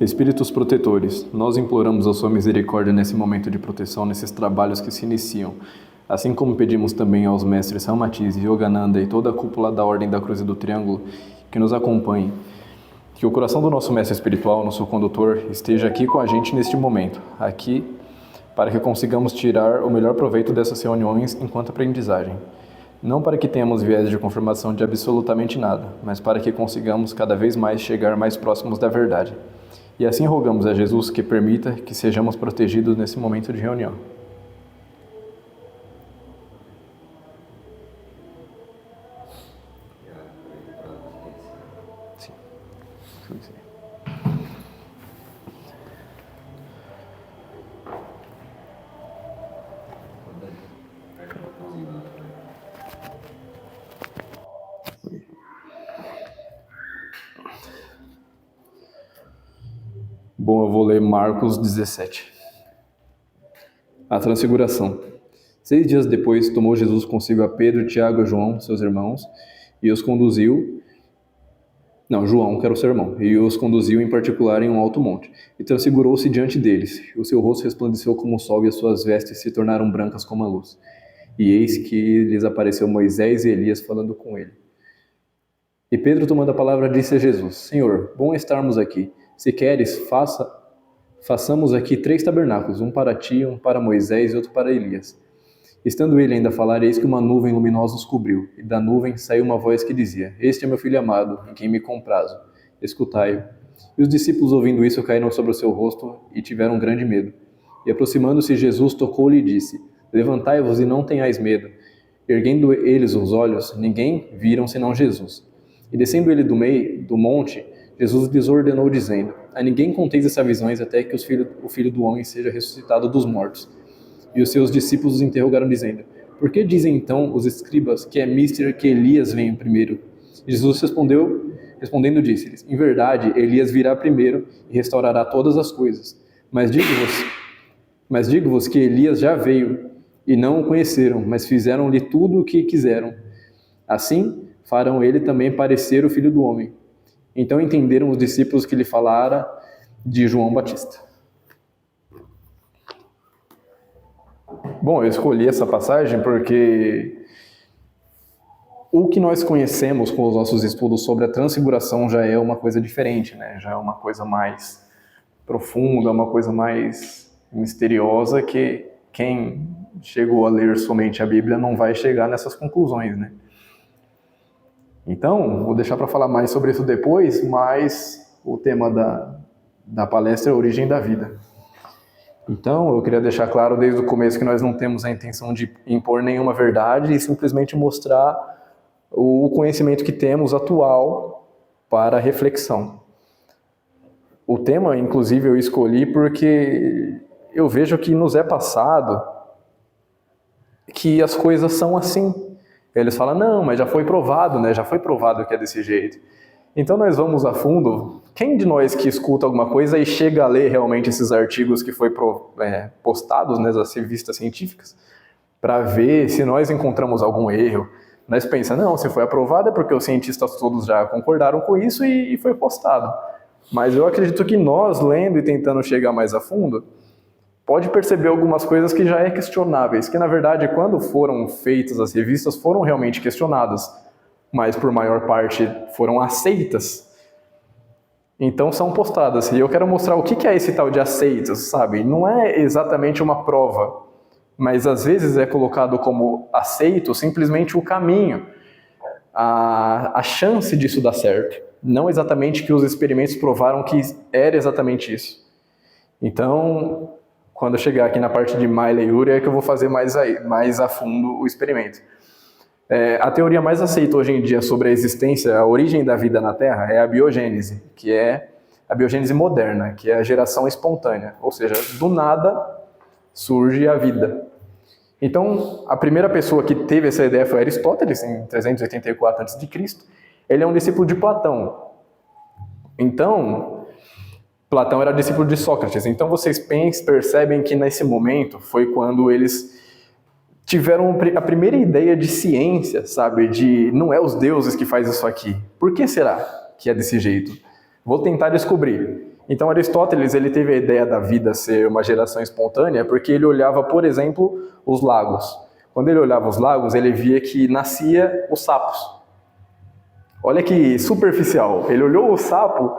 Espíritos protetores, nós imploramos a sua misericórdia nesse momento de proteção, nesses trabalhos que se iniciam, assim como pedimos também aos mestres Ramatiz, Yogananda e toda a cúpula da Ordem da Cruz e do Triângulo que nos acompanhem. Que o coração do nosso mestre espiritual, nosso condutor, esteja aqui com a gente neste momento, aqui para que consigamos tirar o melhor proveito dessas reuniões enquanto aprendizagem. Não para que tenhamos viés de confirmação de absolutamente nada, mas para que consigamos cada vez mais chegar mais próximos da verdade. E assim rogamos a Jesus que permita que sejamos protegidos nesse momento de reunião. Sim. Bom, eu vou ler Marcos 17. A Transfiguração. 6 dias depois, tomou Jesus consigo a Pedro, Tiago e João, seus irmãos, e os conduziu... João, que era o seu irmão, e os conduziu em particular em um alto monte, e transfigurou-se diante deles. O seu rosto resplandeceu como o sol, e as suas vestes se tornaram brancas como a luz. E eis que lhes apareceu Moisés e Elias falando com ele. E Pedro, tomando a palavra, disse a Jesus: Senhor, bom estarmos aqui. Se queres, façamos aqui 3 tabernáculos, um para ti, um para Moisés e outro para Elias. Estando ele ainda a falar, eis que uma nuvem luminosa os cobriu, e da nuvem saiu uma voz que dizia: Este é meu filho amado, em quem me comprazo, escutai-o. E os discípulos, ouvindo isso, caíram sobre o seu rosto e tiveram grande medo. E aproximando-se, Jesus tocou-lhe e disse: Levantai-vos e não tenhais medo. Erguendo eles os olhos, ninguém viram senão Jesus. E descendo ele do meio do monte, Jesus lhes ordenou, dizendo: A ninguém conteis essas visões até que o Filho do Homem seja ressuscitado dos mortos. E os seus discípulos os interrogaram, dizendo: Por que dizem então os escribas que é mister que Elias venha primeiro? E Jesus respondendo, disse-lhes: Em verdade, Elias virá primeiro e restaurará todas as coisas. Mas digo-vos que Elias já veio e não o conheceram, mas fizeram-lhe tudo o que quiseram. Assim farão ele também parecer o Filho do Homem. Então entenderam os discípulos que lhe falara de João Batista. Bom, eu escolhi essa passagem porque o que nós conhecemos com os nossos estudos sobre a transfiguração já é uma coisa diferente, né? Já é uma coisa mais profunda, uma coisa mais misteriosa que quem chegou a ler somente a Bíblia não vai chegar nessas conclusões, né? Então, vou deixar para falar mais sobre isso depois, mas o tema da palestra é a origem da vida. Então, eu queria deixar claro desde o começo que nós não temos a intenção de impor nenhuma verdade e simplesmente mostrar o conhecimento que temos atual para reflexão. O tema, inclusive, eu escolhi porque eu vejo que nos é passado que as coisas são assim. Eles falam: não, mas já foi provado, né? Já foi provado que é desse jeito. Então nós vamos a fundo. Quem de nós que escuta alguma coisa e chega a ler realmente esses artigos que foi postados nas revistas científicas, para ver se nós encontramos algum erro? Nós pensamos: não, se foi aprovado é porque os cientistas todos já concordaram com isso e foi postado. Mas eu acredito que nós, lendo e tentando chegar mais a fundo, pode perceber algumas coisas que já é questionáveis, que na verdade quando foram feitas as revistas foram realmente questionadas, mas por maior parte foram aceitas, então são postadas. E eu quero mostrar o que é esse tal de aceitas, sabe? Não é exatamente uma prova, mas às vezes é colocado como aceito simplesmente o caminho, a chance disso dar certo. Não exatamente que os experimentos provaram que era exatamente isso. Então, quando eu chegar aqui na parte de Miley e Urey é que eu vou fazer mais a fundo o experimento. A teoria mais aceita hoje em dia sobre a existência, a origem da vida na Terra, é a biogênese, que é a biogênese moderna, que é a geração espontânea, ou seja, do nada surge a vida. Então, a primeira pessoa que teve essa ideia foi Aristóteles, em 384 a.C. Ele é um discípulo de Platão. Então, Platão era discípulo de Sócrates. Então, vocês percebem que nesse momento foi quando eles tiveram a primeira ideia de ciência, sabe? De não é os deuses que faz isso aqui. Por que será que é desse jeito? Vou tentar descobrir. Então Aristóteles ele teve a ideia da vida ser uma geração espontânea porque ele olhava, por exemplo, os lagos. Quando ele olhava os lagos, ele via que nascia os sapos. Olha que superficial. Ele olhou o sapo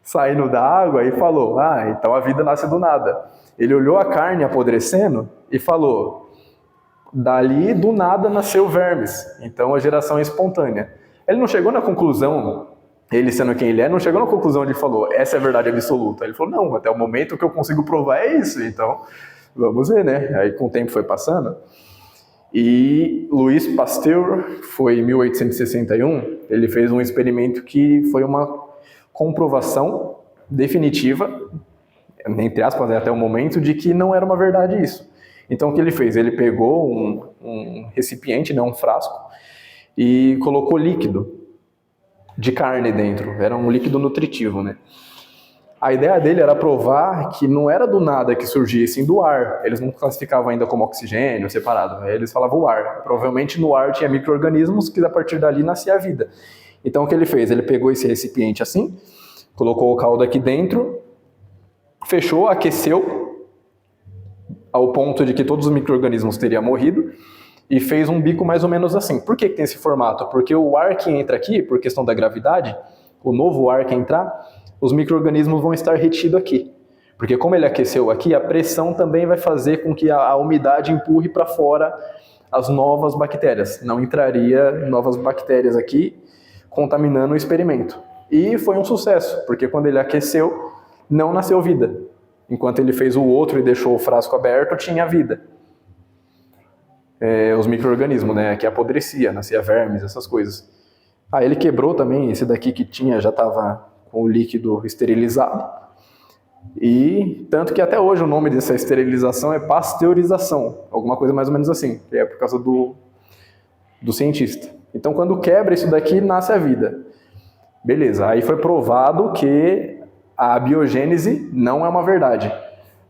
saindo da água e falou, então a vida nasce do nada. Ele olhou a carne apodrecendo e falou, dali do nada nasceu vermes. Então a geração é espontânea. Ele não chegou na conclusão, ele sendo quem ele é, não chegou na conclusão de falou, essa é a verdade absoluta. Ele falou, não, até o momento que eu consigo provar é isso. Então, vamos ver, né? Aí com o tempo foi passando. E Louis Pasteur, foi em 1861, ele fez um experimento que foi uma comprovação definitiva, entre aspas, até o momento, de que não era uma verdade isso. Então o que ele fez? Ele pegou um recipiente, né, um frasco, e colocou líquido de carne dentro. Era um líquido nutritivo, né? A ideia dele era provar que não era do nada que surgia, sim do ar. Eles não classificavam ainda como oxigênio separado, eles falavam o ar. Provavelmente no ar tinha micro-organismos que a partir dali nascia a vida. Então o que ele fez? Ele pegou esse recipiente assim, colocou o caldo aqui dentro, fechou, aqueceu ao ponto de que todos os micro-organismos teriam morrido e fez um bico mais ou menos assim. Por que tem esse formato? Porque o ar que entra aqui, por questão da gravidade, o novo ar que entrar, os micro-organismos vão estar retidos aqui. Porque como ele aqueceu aqui, a pressão também vai fazer com que a umidade empurre para fora as novas bactérias. Não entraria novas bactérias aqui, contaminando o experimento. E foi um sucesso, porque quando ele aqueceu, não nasceu vida. Enquanto ele fez o outro e deixou o frasco aberto, tinha vida. Os micro-organismos, né, que apodrecia, nascia vermes, essas coisas. Ele quebrou também, esse daqui que tinha já estava com o líquido esterilizado. E tanto que até hoje o nome dessa esterilização é pasteurização, alguma coisa mais ou menos assim, que é por causa do cientista. Então quando quebra isso daqui, nasce a vida. Beleza, aí foi provado que a biogênese não é uma verdade.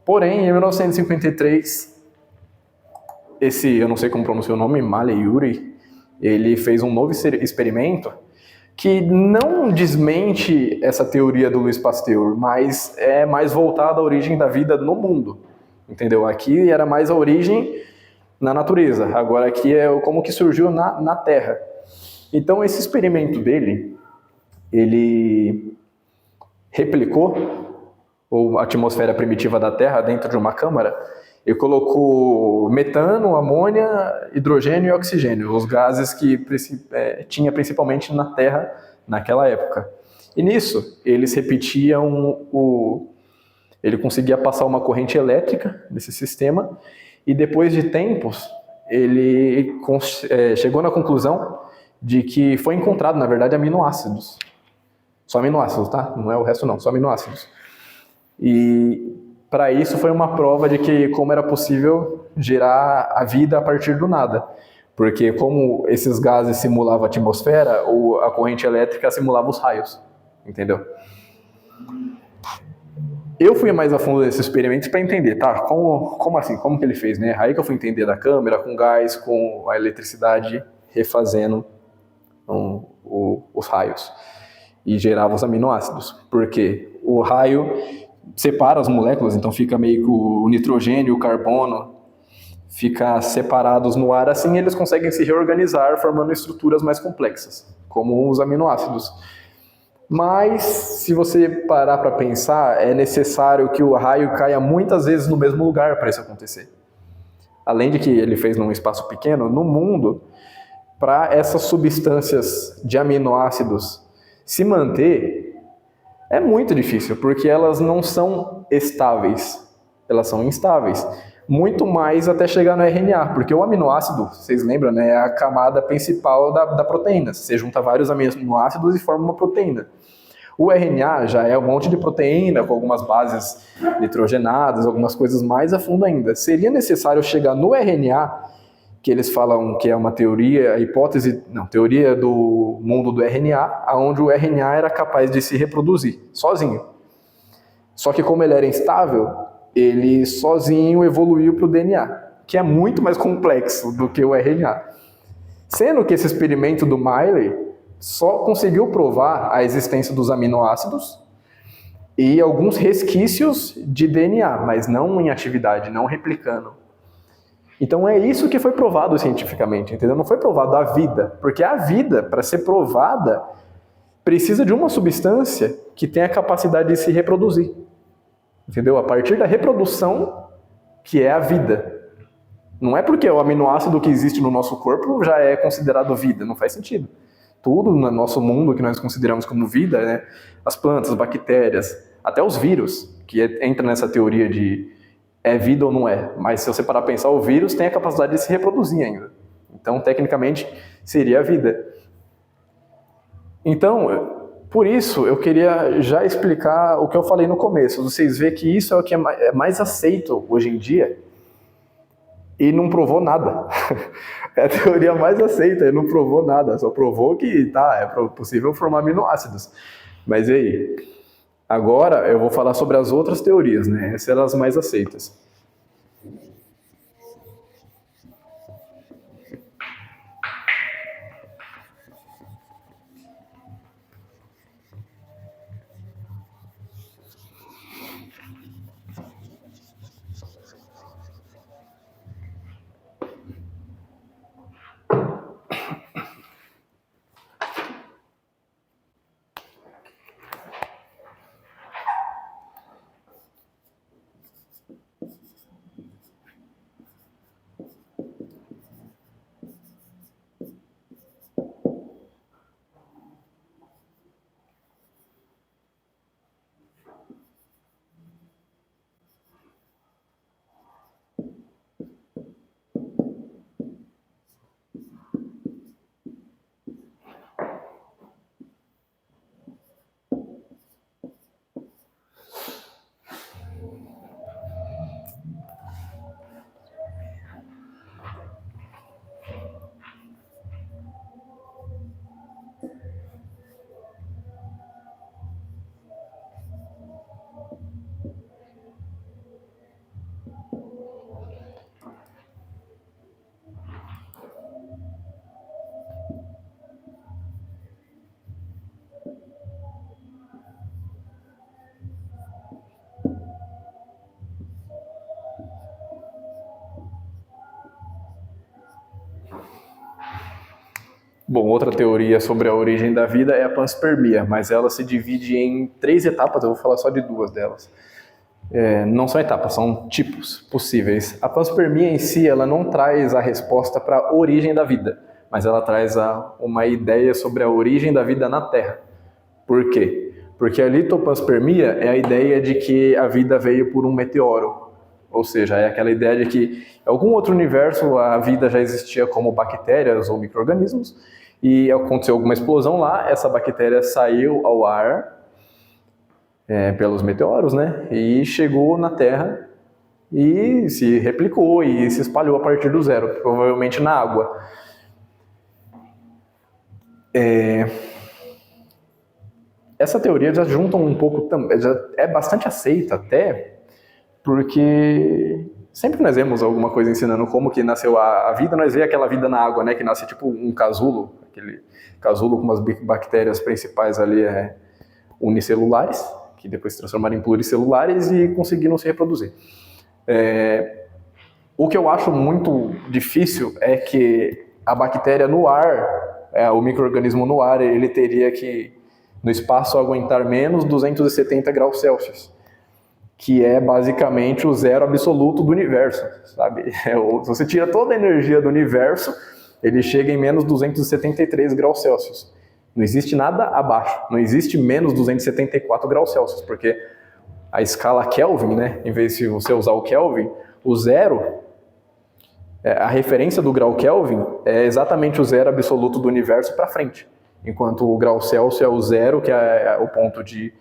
Porém, em 1953, eu não sei como pronunciar o nome, Maleyuri, ele fez um novo experimento que não desmente essa teoria do Louis Pasteur, mas é mais voltada à origem da vida no mundo, entendeu? Aqui era mais a origem na natureza, agora aqui é como que surgiu na Terra. Então esse experimento dele, ele replicou a atmosfera primitiva da Terra dentro de uma câmara e colocou metano, amônia, hidrogênio e oxigênio, os gases que tinha principalmente na Terra naquela época. E nisso, eles repetiam ele conseguia passar uma corrente elétrica nesse sistema e depois de tempos, ele chegou na conclusão de que foi encontrado, na verdade, aminoácidos. Só aminoácidos, tá? Não é o resto não, só aminoácidos. E para isso foi uma prova de que como era possível gerar a vida a partir do nada. Porque como esses gases simulavam a atmosfera, a corrente elétrica simulava os raios. Entendeu? Eu fui mais a fundo nesse experimento para entender, tá? Como assim? Como que ele fez, né? Aí que eu fui entender da câmera, com gás, com a eletricidade, refazendo os raios. E gerava os aminoácidos. Porque o raio separa as moléculas, então fica meio que o nitrogênio e o carbono fica separados no ar, assim eles conseguem se reorganizar formando estruturas mais complexas, como os aminoácidos. Mas, se você parar para pensar, é necessário que o raio caia muitas vezes no mesmo lugar para isso acontecer. Além de que ele fez num espaço pequeno, no mundo, para essas substâncias de aminoácidos se manter, é muito difícil, porque elas não são estáveis, elas são instáveis. Muito mais até chegar no RNA, porque o aminoácido, vocês lembram, né, é a camada principal da proteína. Você junta vários aminoácidos e forma uma proteína. O RNA já é um monte de proteína, com algumas bases nitrogenadas, algumas coisas mais a fundo ainda. Seria necessário chegar no RNA, que eles falam que é uma teoria, teoria do mundo do RNA, onde o RNA era capaz de se reproduzir, sozinho. Só que como ele era instável, ele sozinho evoluiu para o DNA, que é muito mais complexo do que o RNA. Sendo que esse experimento do Miley só conseguiu provar a existência dos aminoácidos e alguns resquícios de DNA, mas não em atividade, não replicando. Então é isso que foi provado cientificamente, entendeu? Não foi provado a vida, porque a vida, para ser provada, precisa de uma substância que tenha a capacidade de se reproduzir, entendeu? A partir da reprodução, que é a vida. Não é porque o aminoácido que existe no nosso corpo já é considerado vida, não faz sentido. Tudo no nosso mundo que nós consideramos como vida, né? As plantas, as bactérias, até os vírus, que entra nessa teoria de é vida ou não é. Mas se você parar para pensar, o vírus tem a capacidade de se reproduzir ainda. Então, tecnicamente, seria a vida. Então, por isso, eu queria já explicar o que eu falei no começo. Vocês veem que isso é o que é mais aceito hoje em dia e não provou nada. É a teoria mais aceita e não provou nada. Só provou que é possível formar aminoácidos. Mas e aí? Agora eu vou falar sobre as outras teorias, né? Essas eram as mais aceitas. Bom, outra teoria sobre a origem da vida é a panspermia, mas ela se divide em 3 etapas, eu vou falar só de 2 delas. Não são etapas, são tipos possíveis. A panspermia em si, ela não traz a resposta para a origem da vida, mas ela traz uma ideia sobre a origem da vida na Terra. Por quê? Porque a litopanspermia é a ideia de que a vida veio por um meteoro. Ou seja, é aquela ideia de que em algum outro universo a vida já existia como bactérias ou micro-organismos e aconteceu alguma explosão lá, essa bactéria saiu ao ar pelos meteoros, né? E chegou na Terra e se replicou e se espalhou a partir do zero, provavelmente na água. Essa teoria já junta um pouco, já é bastante aceita até, porque sempre que nós vemos alguma coisa ensinando como que nasceu a vida, nós vemos aquela vida na água, né? Que nasce tipo um casulo, aquele casulo com umas bactérias principais ali unicelulares, que depois se transformaram em pluricelulares e conseguiram se reproduzir. O que eu acho muito difícil é que a bactéria no ar, o micro-organismo no ar, ele teria que, no espaço, aguentar menos 270 graus Celsius, que é basicamente o zero absoluto do universo, sabe? Se você tira toda a energia do universo, ele chega em menos 273 graus Celsius. Não existe nada abaixo, não existe menos 274 graus Celsius, porque a escala Kelvin, né? Em vez de você usar o Kelvin, o zero, a referência do grau Kelvin é exatamente o zero absoluto do universo para frente, enquanto o grau Celsius é o zero, que é o ponto que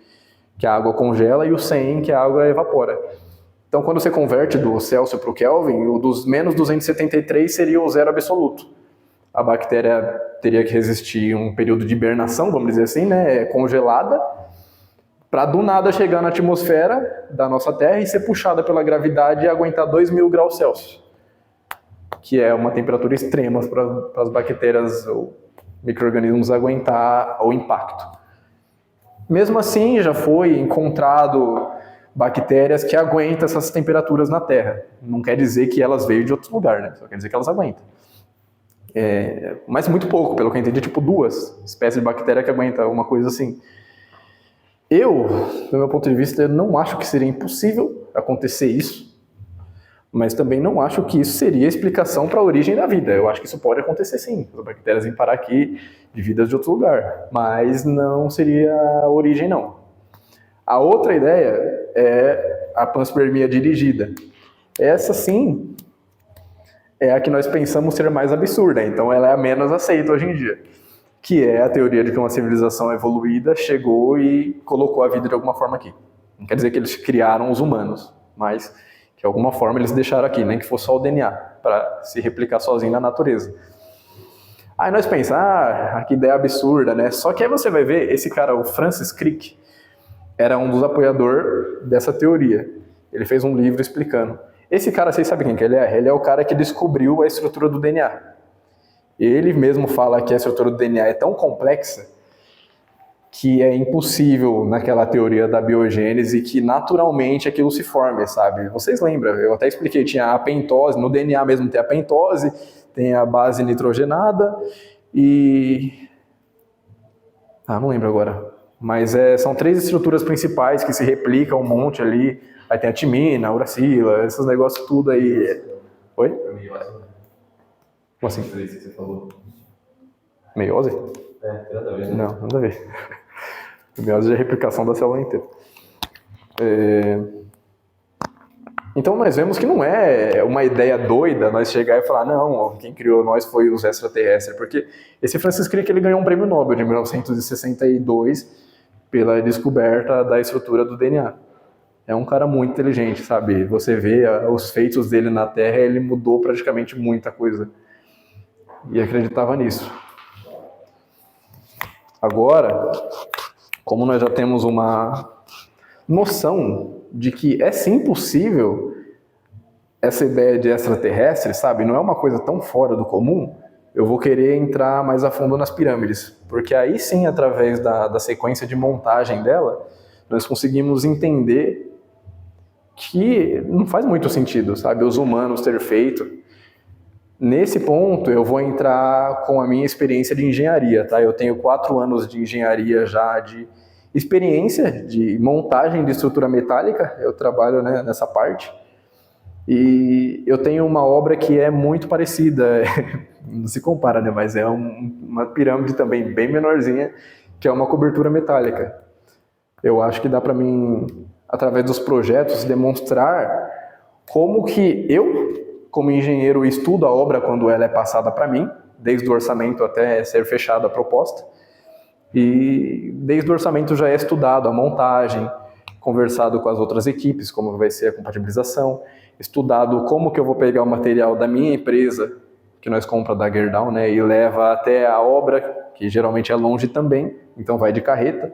a água congela, e o 100, que a água evapora. Então, quando você converte do Celsius para o Kelvin, o dos menos 273 seria o zero absoluto. A bactéria teria que resistir um período de hibernação, vamos dizer assim, né, congelada, para do nada chegar na atmosfera da nossa Terra e ser puxada pela gravidade e aguentar 2.000 graus Celsius, que é uma temperatura extrema para as bactérias ou micro-organismos aguentar o impacto. Mesmo assim, já foi encontrado bactérias que aguentam essas temperaturas na Terra. Não quer dizer que elas veio de outro lugar, né? Só quer dizer que elas aguentam. Mas muito pouco, pelo que eu entendi, tipo 2 espécies de bactéria que aguentam uma coisa assim. Eu, do meu ponto de vista, eu não acho que seria impossível acontecer isso, mas também não acho que isso seria a explicação para a origem da vida. Eu acho que isso pode acontecer sim, as bactérias vêm parar aqui de vidas de outro lugar, mas não seria a origem não. A outra ideia é a panspermia dirigida. Essa sim é a que nós pensamos ser mais absurda, então ela é a menos aceita hoje em dia, que é a teoria de que uma civilização evoluída chegou e colocou a vida de alguma forma aqui. Não quer dizer que eles criaram os humanos, mas que de alguma forma eles deixaram aqui, nem que fosse só o DNA, para se replicar sozinho na natureza. Aí nós pensamos, que ideia absurda, né? Só que aí você vai ver, esse cara, o Francis Crick, era um dos apoiadores dessa teoria. Ele fez um livro explicando. Esse cara, vocês sabem quem que ele é? Ele é o cara que descobriu a estrutura do DNA. Ele mesmo fala que a estrutura do DNA é tão complexa que é impossível naquela teoria da biogênese que naturalmente aquilo se forme, sabe? Vocês lembram? Eu até expliquei, tinha a pentose, no DNA mesmo tem a pentose, tem a base nitrogenada e... não lembro agora. Mas são 3 estruturas principais que se replicam um monte ali. Aí tem a timina, a uracila, esses negócios tudo aí. Oi? Como assim? Isso que você falou. Meiose? Tem nada a ver, né? Não, nada a ver. Meiose é a replicação da célula inteira. Então nós vemos que não é uma ideia doida nós chegar e falar, não, quem criou nós foi os extraterrestres, porque esse Francis Crick ele ganhou um prêmio Nobel de 1962 pela descoberta da estrutura do DNA. É um cara muito inteligente, sabe? Você vê os feitos dele na Terra, ele mudou praticamente muita coisa. E acreditava nisso. Agora, como nós já temos uma noção de que é sim possível essa ideia de extraterrestre, sabe? Não é uma coisa tão fora do comum, eu vou querer entrar mais a fundo nas pirâmides. Porque aí sim, através da sequência de montagem dela, nós conseguimos entender que não faz muito sentido, sabe? Os humanos ter feito. Nesse ponto, eu vou entrar com a minha experiência de engenharia, tá? Eu tenho 4 anos de engenharia já de experiência de montagem de estrutura metálica, eu trabalho, né, nessa parte. E eu tenho uma obra que é muito parecida, não se compara, né? Mas é uma pirâmide também bem menorzinha, que é uma cobertura metálica. Eu acho que dá para mim, através dos projetos, demonstrar como que eu, como engenheiro, estudo a obra quando ela é passada para mim, desde o orçamento até ser fechada a proposta. E desde o orçamento já é estudado a montagem, conversado com as outras equipes, como vai ser a compatibilização, estudado como que eu vou pegar o material da minha empresa, que nós compramos da Gerdau, né, e leva até a obra, que geralmente é longe também, então vai de carreta.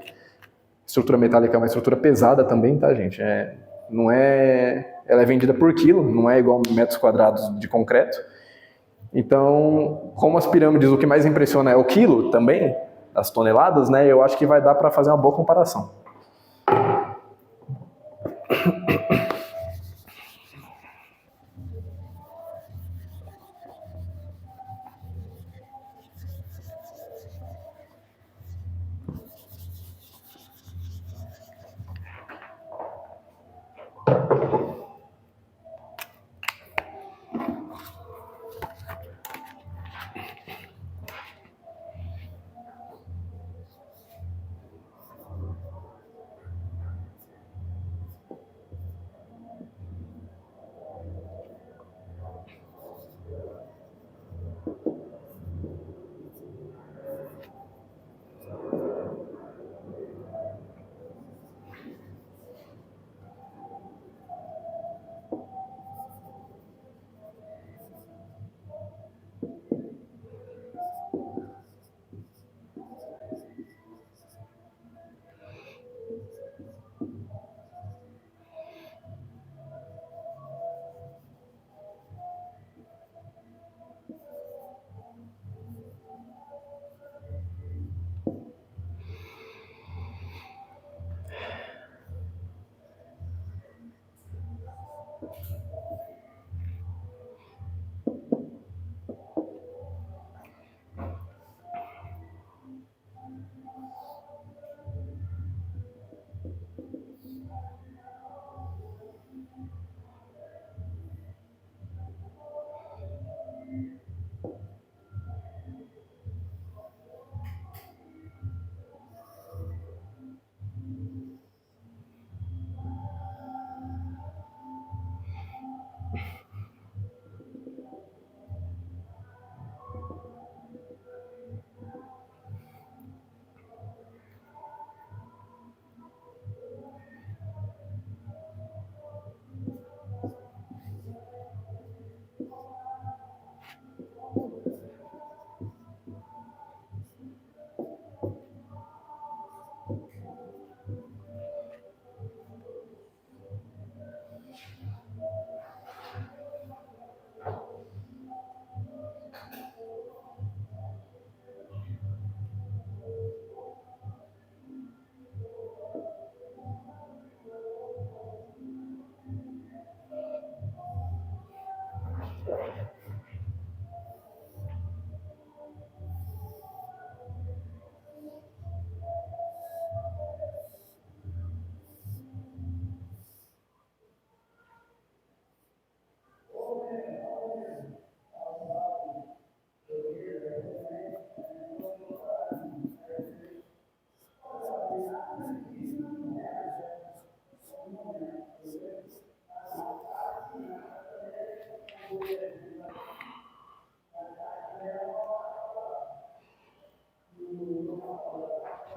Estrutura metálica é uma estrutura pesada também, tá, gente? Não é... Ela é vendida por quilo, não é igual metros quadrados de concreto. Então, como as pirâmides, o que mais impressiona é o quilo também, as toneladas, né? Eu acho que vai dar para fazer uma boa comparação.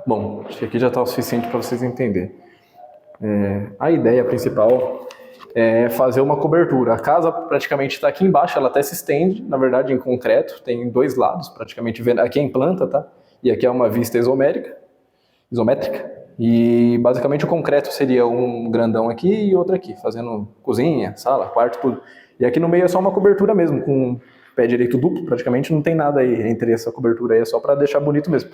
Bom, acho que aqui já está o suficiente para vocês entenderem. A ideia principal é fazer uma cobertura. A casa praticamente está aqui embaixo, ela até se estende, na verdade, em concreto, tem dois lados, praticamente. Aqui é em planta, tá? E aqui é uma vista isométrica. E basicamente o concreto seria um grandão aqui e outro aqui, fazendo cozinha, sala, quarto, tudo. E aqui no meio é só uma cobertura mesmo, com pé direito duplo, praticamente não tem nada aí entre essa cobertura aí, é só para deixar bonito mesmo.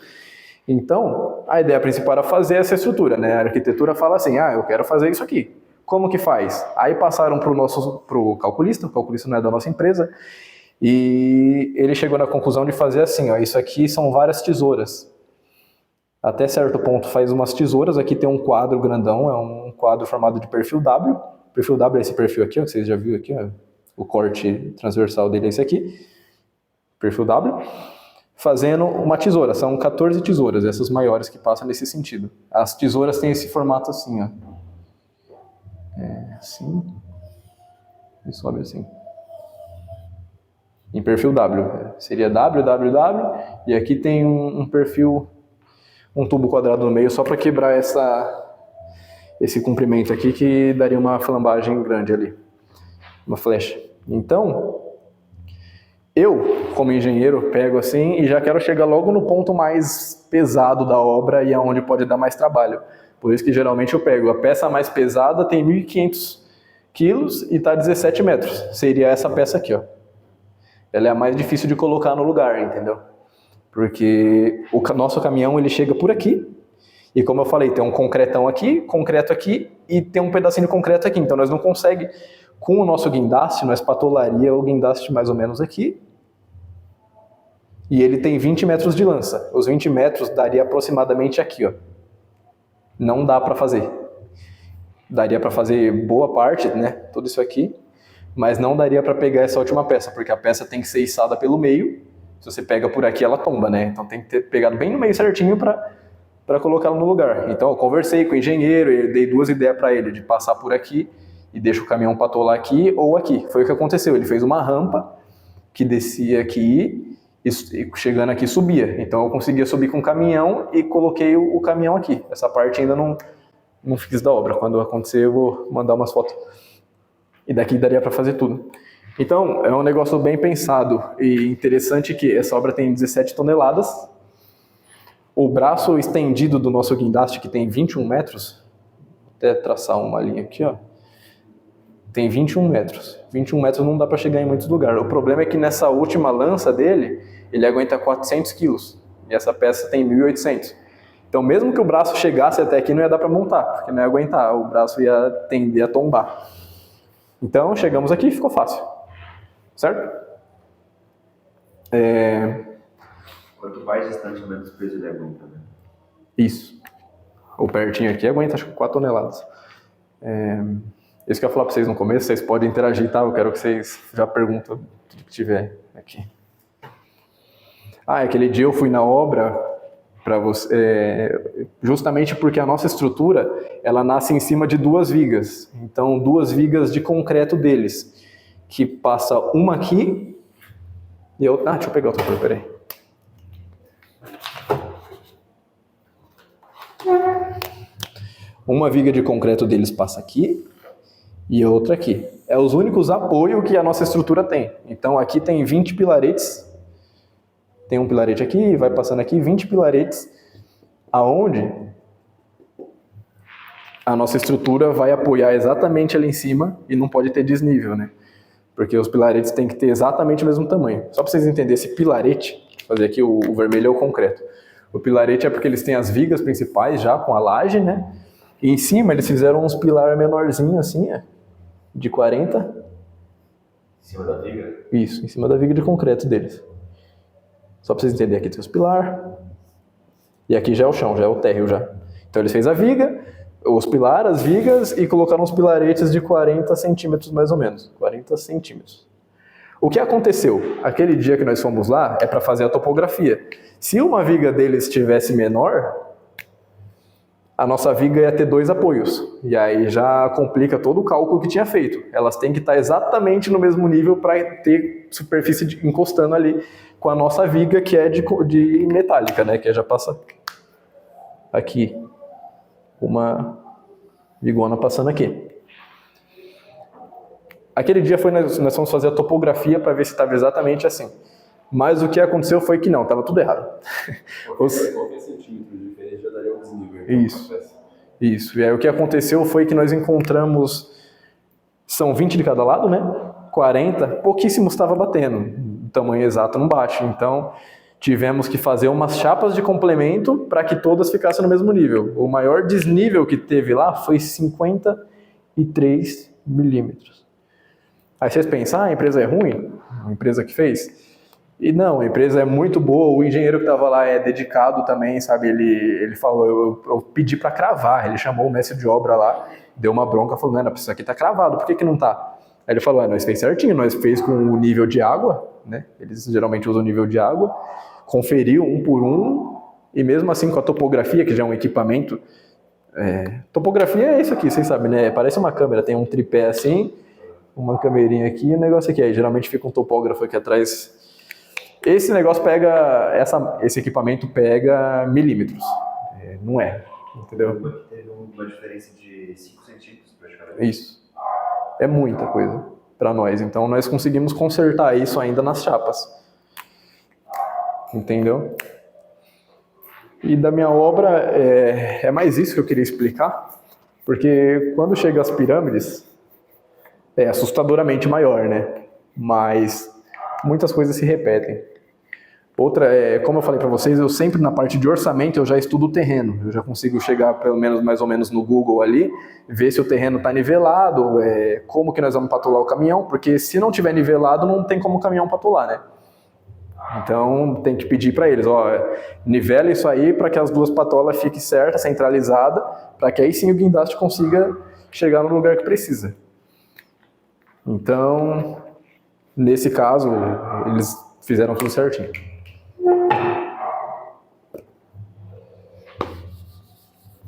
Então, a ideia principal era fazer essa estrutura, né? A arquitetura fala assim, eu quero fazer isso aqui. Como que faz? Aí passaram pro calculista, o calculista não é da nossa empresa, e ele chegou na conclusão de fazer assim, isso aqui são várias tesouras. Até certo ponto faz umas tesouras, aqui tem um quadro grandão, é um quadro formado de perfil W. O perfil W é esse perfil aqui, que vocês já viram aqui, o corte transversal dele é esse aqui, perfil W. Fazendo uma tesoura, são 14 tesouras, essas maiores que passam nesse sentido. As tesouras têm esse formato assim, assim, e sobe assim. Em perfil W, seria WWW, e aqui tem um perfil, um tubo quadrado no meio, só para quebrar esse comprimento aqui, que daria uma flambagem grande ali, uma flecha. Então, eu, como engenheiro, pego assim e já quero chegar logo no ponto mais pesado da obra e aonde pode dar mais trabalho. Por isso que geralmente eu pego a peça mais pesada, tem 1.500 quilos e está 17 metros. Seria essa peça aqui, Ela é a mais difícil de colocar no lugar, entendeu? Porque o nosso caminhão ele chega por aqui e, como eu falei, tem um concretão aqui, concreto aqui e tem um pedacinho de concreto aqui. Então nós não conseguimos, com o nosso guindaste, nós patolaria o guindaste mais ou menos aqui. E ele tem 20 metros de lança. Os 20 metros daria aproximadamente aqui, Não dá para fazer. Daria para fazer boa parte, né? Tudo isso aqui. Mas não daria para pegar essa última peça, porque a peça tem que ser içada pelo meio. Se você pega por aqui, ela tomba, né? Então tem que ter pegado bem no meio certinho para colocá-la no lugar. Então eu conversei com o engenheiro, eu dei duas ideias para ele, de passar por aqui e deixa o caminhão patolar aqui ou aqui. Foi o que aconteceu. Ele fez uma rampa que descia aqui e chegando aqui subia. Então eu conseguia subir com o caminhão e coloquei o caminhão aqui. Essa parte ainda não fiz da obra. Quando acontecer eu vou mandar umas fotos. E daqui daria para fazer tudo. Então é um negócio bem pensado e interessante que essa obra tem 17 toneladas. O braço estendido do nosso guindaste, que tem 21 metros, vou até traçar uma linha aqui, tem 21 metros. 21 metros não dá para chegar em muitos lugares. O problema é que nessa última lança dele, ele aguenta 400 quilos. E essa peça tem 1.800. Então, mesmo que o braço chegasse até aqui, não ia dar para montar, porque não ia aguentar. O braço ia tender a tombar. Então, chegamos aqui e ficou fácil. Certo? Quanto mais distante, menos peso ele aguenta, né? Isso. O pertinho aqui aguenta, acho que 4 toneladas. Isso que eu ia falar para vocês no começo, vocês podem interagir, tá? Eu quero que vocês já perguntem tudo que tiver aqui. Aquele dia eu fui na obra para você, justamente porque a nossa estrutura, ela nasce em cima de 2 vigas. Então, 2 vigas de concreto deles, que passa uma aqui e eu... deixa eu pegar outra coisa, peraí. Uma viga de concreto deles passa aqui e outra aqui. É os únicos apoios que a nossa estrutura tem. Então aqui tem 20 pilaretes. Tem um pilarete aqui, vai passando aqui, 20 pilaretes, aonde a nossa estrutura vai apoiar exatamente ali em cima e não pode ter desnível, né? Porque os pilaretes têm que ter exatamente o mesmo tamanho. Só para vocês entenderem, esse pilarete, vou fazer aqui o vermelho é o concreto. O pilarete é porque eles têm as vigas principais já com a laje, né? E em cima eles fizeram uns pilares menorzinhos assim, de 40. Em cima da viga? Isso, em cima da viga de concreto deles. Só para vocês entenderem, aqui tem os pilares. E aqui já é o chão, já é o térreo já. Então eles fez a viga, os pilares, as vigas e colocaram uns pilaretes de 40 centímetros mais ou menos. 40 centímetros. O que aconteceu? Aquele dia que nós fomos lá é para fazer a topografia. Se uma viga deles estivesse menor, a nossa viga ia ter 2 apoios. E aí já complica todo o cálculo que tinha feito. Elas têm que estar exatamente no mesmo nível para ter superfície encostando ali com a nossa viga, que é de metálica, né? Que já passa aqui uma bigona passando aqui. Aquele dia nós fomos fazer a topografia para ver se estava exatamente assim. Mas o que aconteceu foi que não, estava tudo errado. Qualquer centímetro diferente já daria um desnível. Isso. E aí o que aconteceu foi que nós encontramos, são 20 de cada lado, né? 40, pouquíssimos estava batendo. O tamanho exato não bate. Então, tivemos que fazer umas chapas de complemento para que todas ficassem no mesmo nível. O maior desnível que teve lá foi 53 milímetros. Aí vocês pensam, a empresa é ruim? A empresa que fez? E não, a empresa é muito boa, o engenheiro que estava lá é dedicado também, sabe? Ele falou, eu pedi para cravar, ele chamou o mestre de obra lá, deu uma bronca, falou, não, isso aqui tá cravado, por que não tá? Aí ele falou, nós fez certinho, nós fez com o nível de água, né? Eles geralmente usam o nível de água, conferiu um por um, e mesmo assim com a topografia, que já é um equipamento, topografia é isso aqui, vocês sabem, né? Parece uma câmera, tem um tripé assim, uma câmerinha aqui e um negócio aqui, aí geralmente fica um topógrafo aqui atrás. Esse negócio pega, esse equipamento pega milímetros, não é, entendeu? Teve uma diferença de 5 centímetros praticamente. Isso, é muita coisa para nós, então nós conseguimos consertar isso ainda nas chapas, entendeu? E da minha obra, é mais isso que eu queria explicar, porque quando chega às pirâmides, é assustadoramente maior, né? Mas muitas coisas se repetem. Outra, como eu falei para vocês, eu sempre na parte de orçamento eu já estudo o terreno. Eu já consigo chegar pelo menos mais ou menos no Google ali, ver se o terreno está nivelado, como que nós vamos patolar o caminhão, porque se não tiver nivelado não tem como o caminhão patolar, né? Então tem que pedir para eles, nivela isso aí para que as duas patolas fiquem certas, centralizada, para que aí sim o guindaste consiga chegar no lugar que precisa. Então, nesse caso, eles fizeram tudo certinho.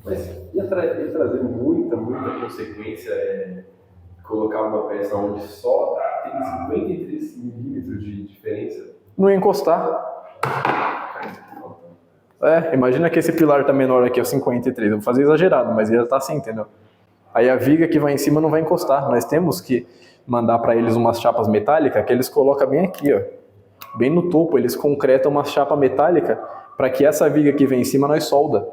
Mas ia trazer muita consequência colocar uma peça onde só tem 53 milímetros de diferença? Não ia encostar. Imagina que esse pilar tá menor aqui, 53. Eu vou fazer exagerado, mas ele tá assim, entendeu? Aí a viga que vai em cima não vai encostar. Nós temos que mandar para eles umas chapas metálicas que eles colocam bem aqui, ó. Bem no topo, eles concretam uma chapa metálica para que essa viga que vem em cima nós solda.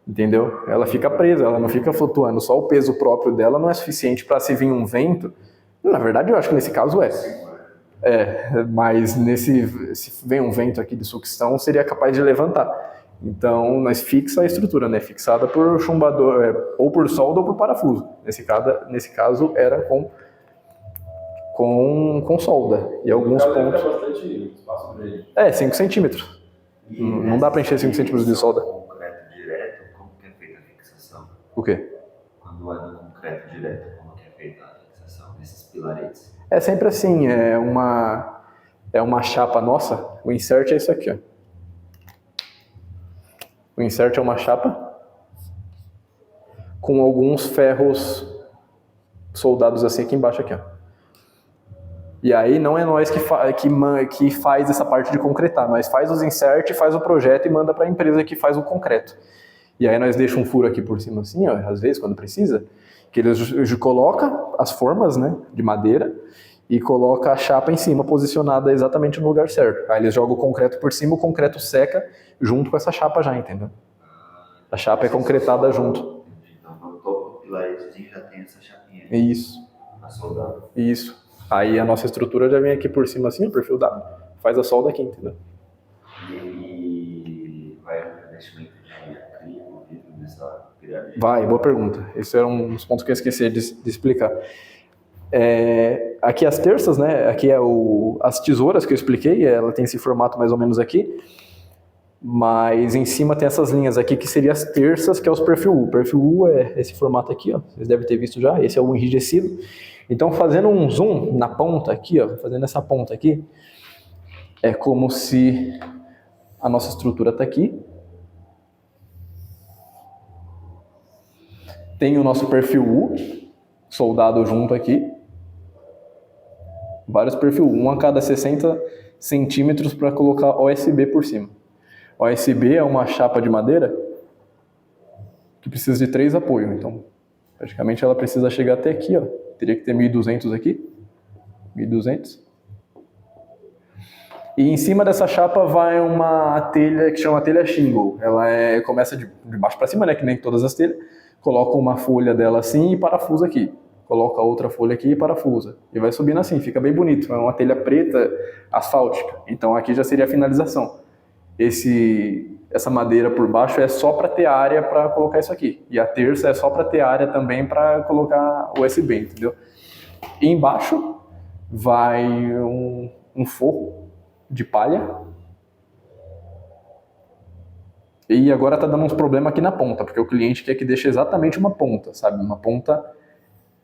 Entendeu? Ela fica presa, ela não fica flutuando. Só o peso próprio dela não é suficiente para se vir um vento. Na verdade, eu acho que nesse caso mas se vem um vento aqui de sucção, seria capaz de levantar. Então, nós fixa a estrutura, né? Fixada por chumbador, ou por solda ou por parafuso. Nesse caso, era com solda. E alguns pontos... bastante espaço grande. 5 centímetros. Não dá para encher 5 centímetros de solda. Concreto direto, como que é feita a fixação? O quê? Quando é no concreto direto, como que é feita a fixação desses pilaretes? É sempre assim, é uma chapa nossa. O insert é isso aqui, ó. O insert é uma chapa com alguns ferros soldados assim aqui embaixo, aqui, ó. E aí não é nós que faz essa parte de concretar, nós faz os insert, faz o projeto e manda para a empresa que faz o concreto. E aí nós deixamos um furo aqui por cima assim, ó, às vezes quando precisa, que eles colocam as formas, né, de madeira e coloca a chapa em cima, posicionada exatamente no lugar certo. Aí eles jogam o concreto por cima, o concreto seca junto com essa chapa já, entendeu? A chapa é concretada junto. Então no topo do pilaretezinho já tem essa chapinha. Isso. A soldada. Isso. Aí a nossa estrutura já vem aqui por cima assim, o perfil W. Faz a solda aqui, entendeu? E vai um revestimento de acrílico, vidro nessa pirâmide? Vai, boa pergunta. Esse era um dos pontos que eu esqueci de explicar. Aqui as terças, né? Aqui as tesouras que eu expliquei, ela tem esse formato mais ou menos aqui. Mas em cima tem essas linhas aqui que seriam as terças, que é os perfil U. O perfil U é esse formato aqui, ó. Vocês devem ter visto já. Esse é o enrijecido. Então, fazendo um zoom na ponta aqui, ó, fazendo essa ponta aqui, é como se a nossa estrutura está aqui. Tem o nosso perfil U, soldado junto aqui. Vários perfil U, um a cada 60 centímetros para colocar OSB por cima. OSB é uma chapa de madeira que precisa de 3 apoios. Então, praticamente ela precisa chegar até aqui, ó. Teria que ter 1.200 aqui. 1.200. E em cima dessa chapa vai uma telha que chama telha shingle. Ela começa de baixo para cima, né, que nem todas as telhas. Coloca uma folha dela assim e parafusa aqui. Coloca outra folha aqui e parafusa. E vai subindo assim, fica bem bonito. É uma telha preta asfáltica. Então aqui já seria a finalização. Essa madeira por baixo é só para ter área para colocar isso aqui. E a terça é só para ter área também para colocar o USB, entendeu? E embaixo vai um forro de palha. E agora tá dando uns problemas aqui na ponta, porque o cliente quer que deixe exatamente uma ponta, sabe? Uma ponta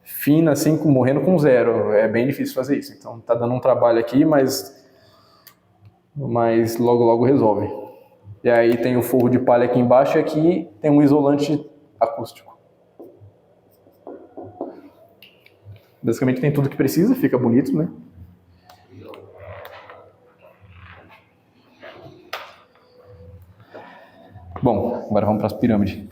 fina, assim, morrendo com zero. É bem difícil fazer isso. Então tá dando um trabalho aqui, mas logo logo resolve. E aí tem o forro de palha aqui embaixo e aqui tem um isolante acústico. Basicamente tem tudo que precisa, fica bonito, né? Bom, agora vamos para as pirâmides.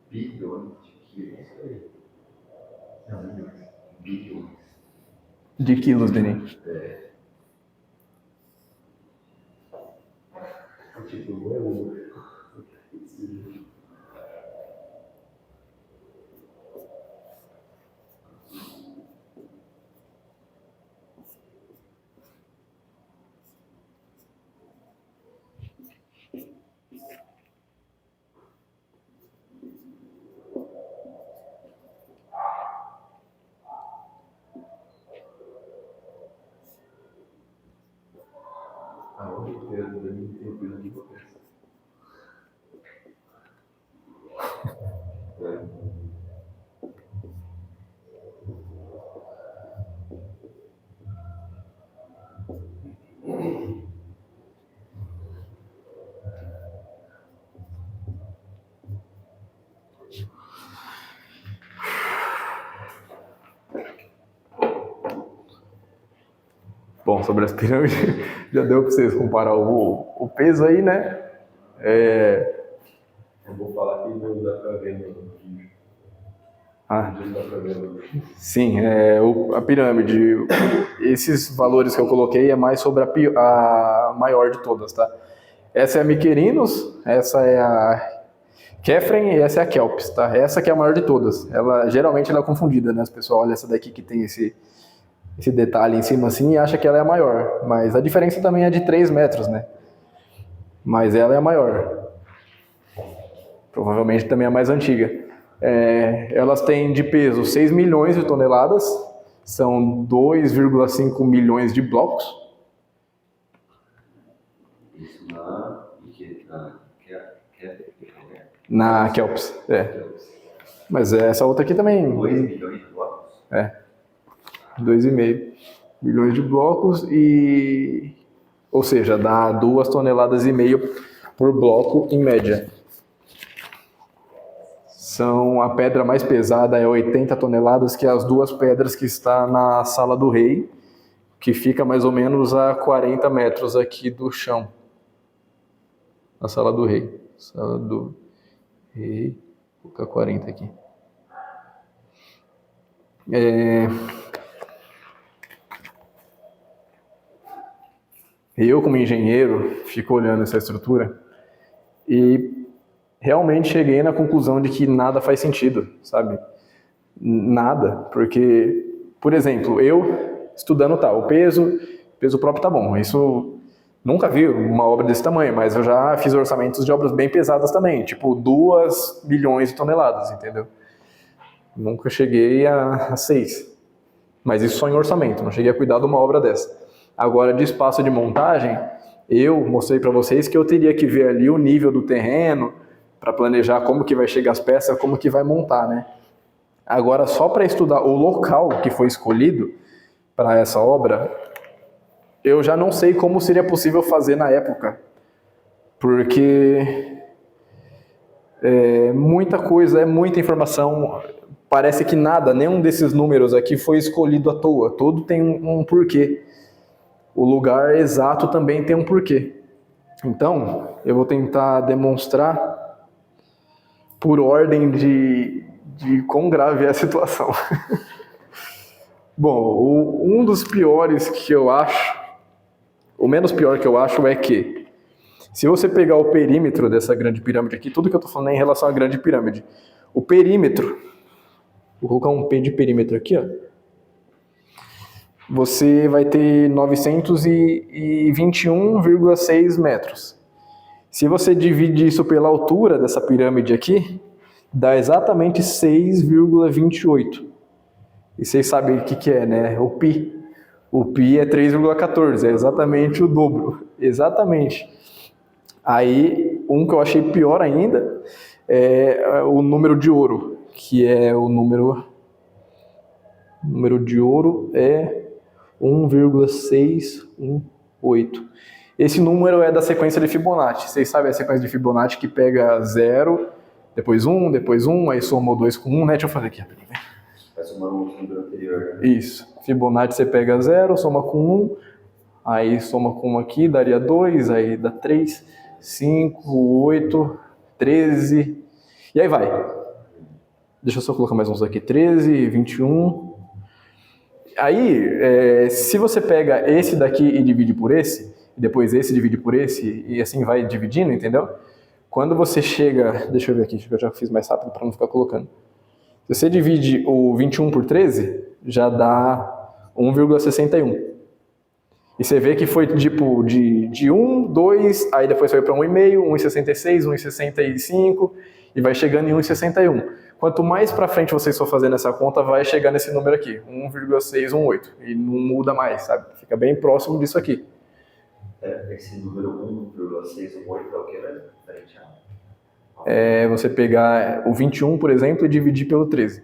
Bilhões de quilos. Não, milhões. Bilhões. De quilos, Denis. Tipo, não é um... A onda inteira do Dani tem coisa de cabeça. Bom, sobre as pirâmides, já deu para vocês comparar o peso aí, né? Eu vou falar que não dá pra ver no vídeo. Não dá pra ver no vídeo. Sim, a pirâmide, esses valores que eu coloquei é mais sobre a maior de todas, tá? Essa é a Mycerinus, essa é a Kefren e essa é a Kelps, tá? Essa que é a maior de todas. Geralmente ela é confundida, né? As pessoas olham essa daqui que tem esse detalhe em cima assim e acha que ela é a maior. Mas a diferença também é de 3 metros, né? Mas ela é a maior. Provavelmente também é a mais antiga. Elas têm de peso 6 milhões de toneladas, são 2,5 milhões de blocos. Isso na... Na Kelps, Mas essa outra aqui também... 2 milhões de blocos? 2,5 milhões de blocos ou seja, dá 2,5 toneladas por bloco em média. A pedra mais pesada é 80 toneladas, que é as duas pedras que está na Sala do Rei, que fica mais ou menos a 40 metros aqui do chão. A Sala do Rei. Sala do Rei, vou colocar 40 aqui. Eu, como engenheiro, fico olhando essa estrutura e realmente cheguei na conclusão de que nada faz sentido, sabe? Nada, porque, por exemplo, eu estudando o peso próprio tá bom, isso nunca vi uma obra desse tamanho, mas eu já fiz orçamentos de obras bem pesadas também, tipo 2 milhões de toneladas, entendeu? Nunca cheguei a 6, mas isso só em orçamento, não cheguei a cuidar de uma obra dessa. Agora, de espaço de montagem, eu mostrei para vocês que eu teria que ver ali o nível do terreno para planejar como que vai chegar as peças, como que vai montar, né? Agora, só para estudar o local que foi escolhido para essa obra, eu já não sei como seria possível fazer na época, porque é muita coisa, é muita informação, parece que nada, nenhum desses números aqui foi escolhido à toa, todo tem um porquê. O lugar exato também tem um porquê. Então, eu vou tentar demonstrar por ordem de quão grave é a situação. Bom, um dos piores que eu acho, o menos pior que eu acho é que, se você pegar o perímetro dessa grande pirâmide aqui, tudo que eu estou falando é em relação à grande pirâmide. O perímetro, vou colocar um P de perímetro aqui, ó. Você vai ter 921,6 metros. Se você divide isso pela altura dessa pirâmide aqui, dá exatamente 6,28. E vocês sabem o que é, né? O π. O π é 3,14, é exatamente o dobro. Exatamente. Aí, um que eu achei pior ainda é o número de ouro, que é o número de ouro é 1,618. Esse número é da sequência de Fibonacci. Vocês sabem a sequência de Fibonacci que pega 0, depois 1, aí soma o 2 com 1, né? Deixa eu fazer aqui rapidinho. Vai somar um número anterior. Isso. Fibonacci você pega 0, soma com 1, aí soma com 1 aqui, daria 2, aí dá 3, 5, 8, 13, e aí vai. Deixa eu só colocar mais uns aqui, 13, 21... Aí, se você pega esse daqui e divide por esse, e depois esse divide por esse, e assim vai dividindo, entendeu? Quando você chega... Deixa eu ver aqui, eu já fiz mais rápido para não ficar colocando. Se você divide o 21 por 13, já dá 1,61. E você vê que foi tipo de 1, 2, aí depois foi para 1,5, 1,66, 1,65, e vai chegando em 1,61. Quanto mais para frente vocês for fazendo essa conta, vai chegar nesse número aqui, 1,618. E não muda mais, sabe? Fica bem próximo disso aqui. Esse número 1,618 é o que mesmo? Você pegar o 21, por exemplo, e dividir pelo 13.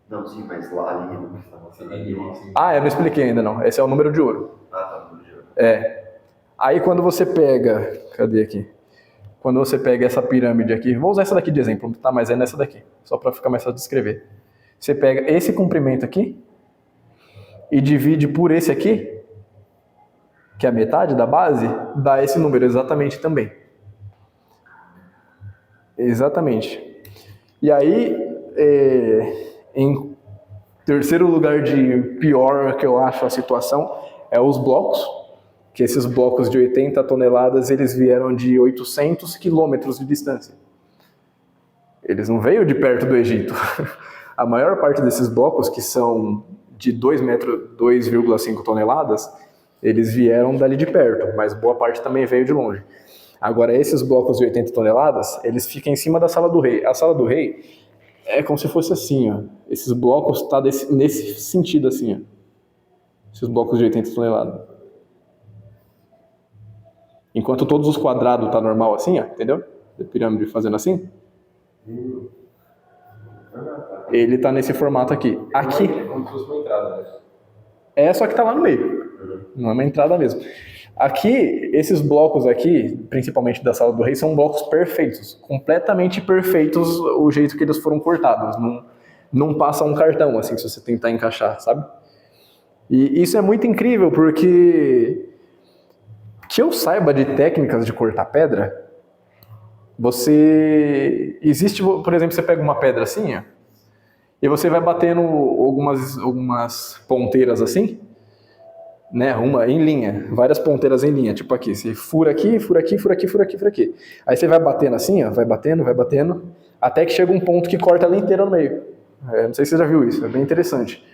Não, sim, mas lá ali não está mostrando ali. Eu não expliquei ainda não. Esse é o número de ouro. Tá, o número de ouro. Aí quando você pega... Cadê aqui? Quando você pega essa pirâmide aqui, vou usar essa daqui de exemplo, tá? Mas é nessa daqui, só para ficar mais fácil de escrever. Você pega esse comprimento aqui e divide por esse aqui, que é a metade da base, dá esse número exatamente também. Exatamente. E aí, em terceiro lugar de pior que eu acho a situação, é os blocos. Que esses blocos de 80 toneladas, eles vieram de 800 quilômetros de distância. Eles não veio de perto do Egito. A maior parte desses blocos, que são de 2,5 toneladas, eles vieram dali de perto, mas boa parte também veio de longe. Agora, esses blocos de 80 toneladas, eles ficam em cima da Sala do Rei. A Sala do Rei é como se fosse assim, ó. Esses blocos tá nesse sentido assim, ó. Esses blocos de 80 toneladas. Enquanto todos os quadrados tá normal assim, ó, entendeu? A pirâmide fazendo assim. Ele tá nesse formato aqui. Aqui É como se fosse uma entrada, né? só que tá lá no meio. Não é uma entrada mesmo. Aqui, esses blocos aqui, principalmente da Sala do Rei, são blocos perfeitos. Completamente perfeitos o jeito que eles foram cortados. Não passa um cartão, assim, se você tentar encaixar, sabe? E isso é muito incrível, porque que eu saiba de técnicas de cortar pedra, existe, por exemplo, você pega uma pedra assim, ó, e você vai batendo algumas ponteiras assim, né, uma em linha, várias ponteiras em linha, tipo aqui, você fura aqui, fura aqui, fura aqui, fura aqui, fura aqui. Aí você vai batendo assim, ó, vai batendo, até que chega um ponto que corta ela inteira no meio. Não sei se você já viu isso, é bem interessante.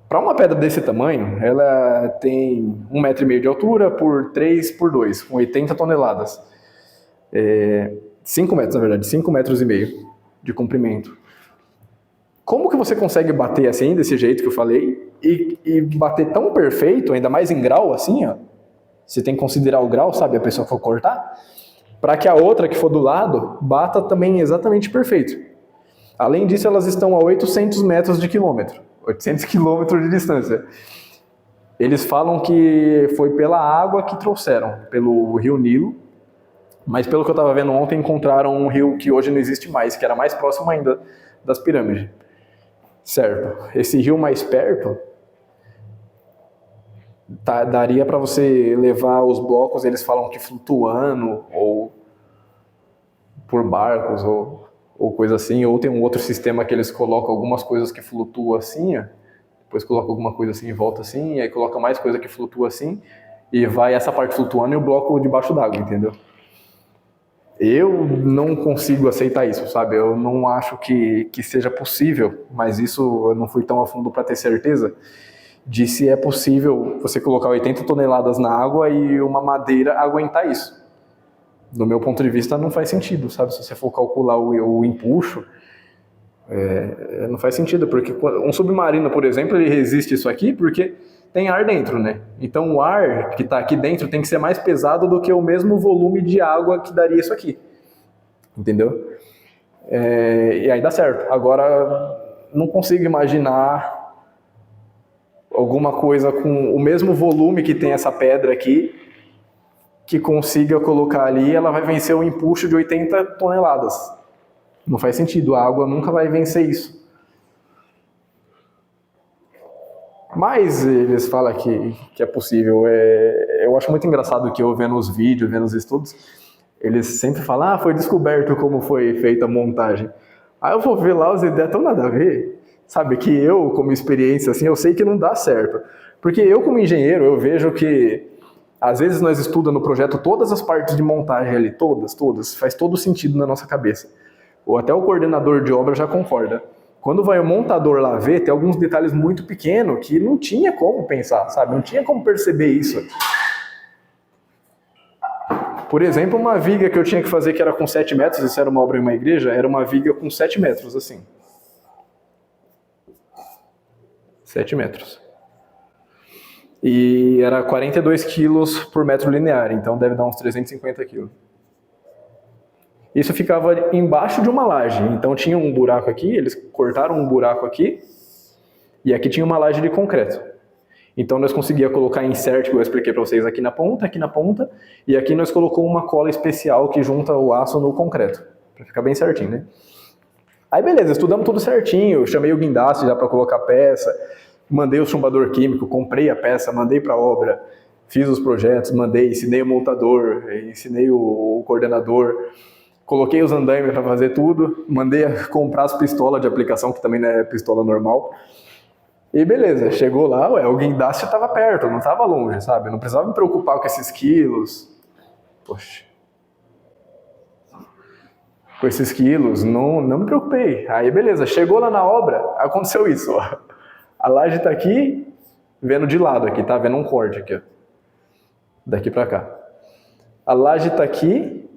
Para uma pedra desse tamanho, ela tem 1,5 metro de altura por 3 por 2, com 80 toneladas. 5 metros, na verdade, 5,5 metros de comprimento. Como que você consegue bater assim, desse jeito que eu falei, e bater tão perfeito, ainda mais em grau assim, ó? Você tem que considerar o grau, sabe, a pessoa for cortar, para que a outra que for do lado bata também exatamente perfeito. Além disso, elas estão a 800 metros de quilômetro, 800 quilômetros de distância. Eles falam que foi pela água que trouxeram, pelo rio Nilo, mas pelo que eu estava vendo ontem, encontraram um rio que hoje não existe mais, que era mais próximo ainda das pirâmides. Certo. Esse rio mais perto, daria para você levar os blocos, eles falam que flutuando, ou por barcos, ou coisa assim, ou tem um outro sistema que eles colocam algumas coisas que flutuam assim, ó, depois coloca alguma coisa assim e volta assim, e aí coloca mais coisa que flutua assim, e vai essa parte flutuando e o bloco debaixo d'água, entendeu? Eu não consigo aceitar isso, sabe? Eu não acho que seja possível, mas isso eu não fui tão a fundo para ter certeza de se é possível você colocar 80 toneladas na água e uma madeira aguentar isso. Do meu ponto de vista, não faz sentido, sabe? Se você for calcular o empuxo, não faz sentido, porque um submarino, por exemplo, ele resiste isso aqui porque tem ar dentro, né? Então o ar que está aqui dentro tem que ser mais pesado do que o mesmo volume de água que daria isso aqui. Entendeu? E aí dá certo. Agora, não consigo imaginar alguma coisa com o mesmo volume que tem essa pedra aqui, que consiga colocar ali, ela vai vencer um empuxo de 80 toneladas. Não faz sentido, a água nunca vai vencer isso. Mas eles falam que é possível. Eu acho muito engraçado que eu vendo os vídeos, vendo os estudos, eles sempre falam, foi descoberto como foi feita a montagem. Aí eu vou ver lá, as ideias tão nada a ver. Sabe, que eu, como experiência, assim, eu sei que não dá certo. Porque eu, como engenheiro, eu vejo que às vezes nós estudamos no projeto todas as partes de montagem ali, todas, faz todo sentido na nossa cabeça. Ou até o coordenador de obra já concorda. Quando vai o montador lá ver, tem alguns detalhes muito pequenos que não tinha como pensar, sabe? Não tinha como perceber isso. Por exemplo, uma viga que eu tinha que fazer que era com 7 metros, isso era uma obra em uma igreja, era uma viga com 7 metros, assim. 7 metros. E era 42 quilos por metro linear, então deve dar uns 350 quilos. Isso ficava embaixo de uma laje, então tinha um buraco aqui, eles cortaram um buraco aqui, e aqui tinha uma laje de concreto. Então nós conseguíamos colocar insert, que eu expliquei para vocês, aqui na ponta, e aqui nós colocamos uma cola especial que junta o aço no concreto, para ficar bem certinho, né? Aí beleza, estudamos tudo certinho, chamei o guindaste já para colocar a peça, mandei o chumbador químico, comprei a peça, mandei para a obra, fiz os projetos, mandei, ensinei o montador, ensinei o coordenador, coloquei os andaimes para fazer tudo, mandei comprar as pistolas de aplicação, que também não é pistola normal. E beleza, chegou lá, o guindaste estava perto, não estava longe, sabe? Eu não precisava me preocupar com esses quilos. Poxa. Com esses quilos, não me preocupei. Aí beleza, chegou lá na obra, aconteceu isso, ó. A laje está aqui, vendo de lado aqui, tá? Vendo um corte aqui, ó. Daqui para cá. A laje está aqui,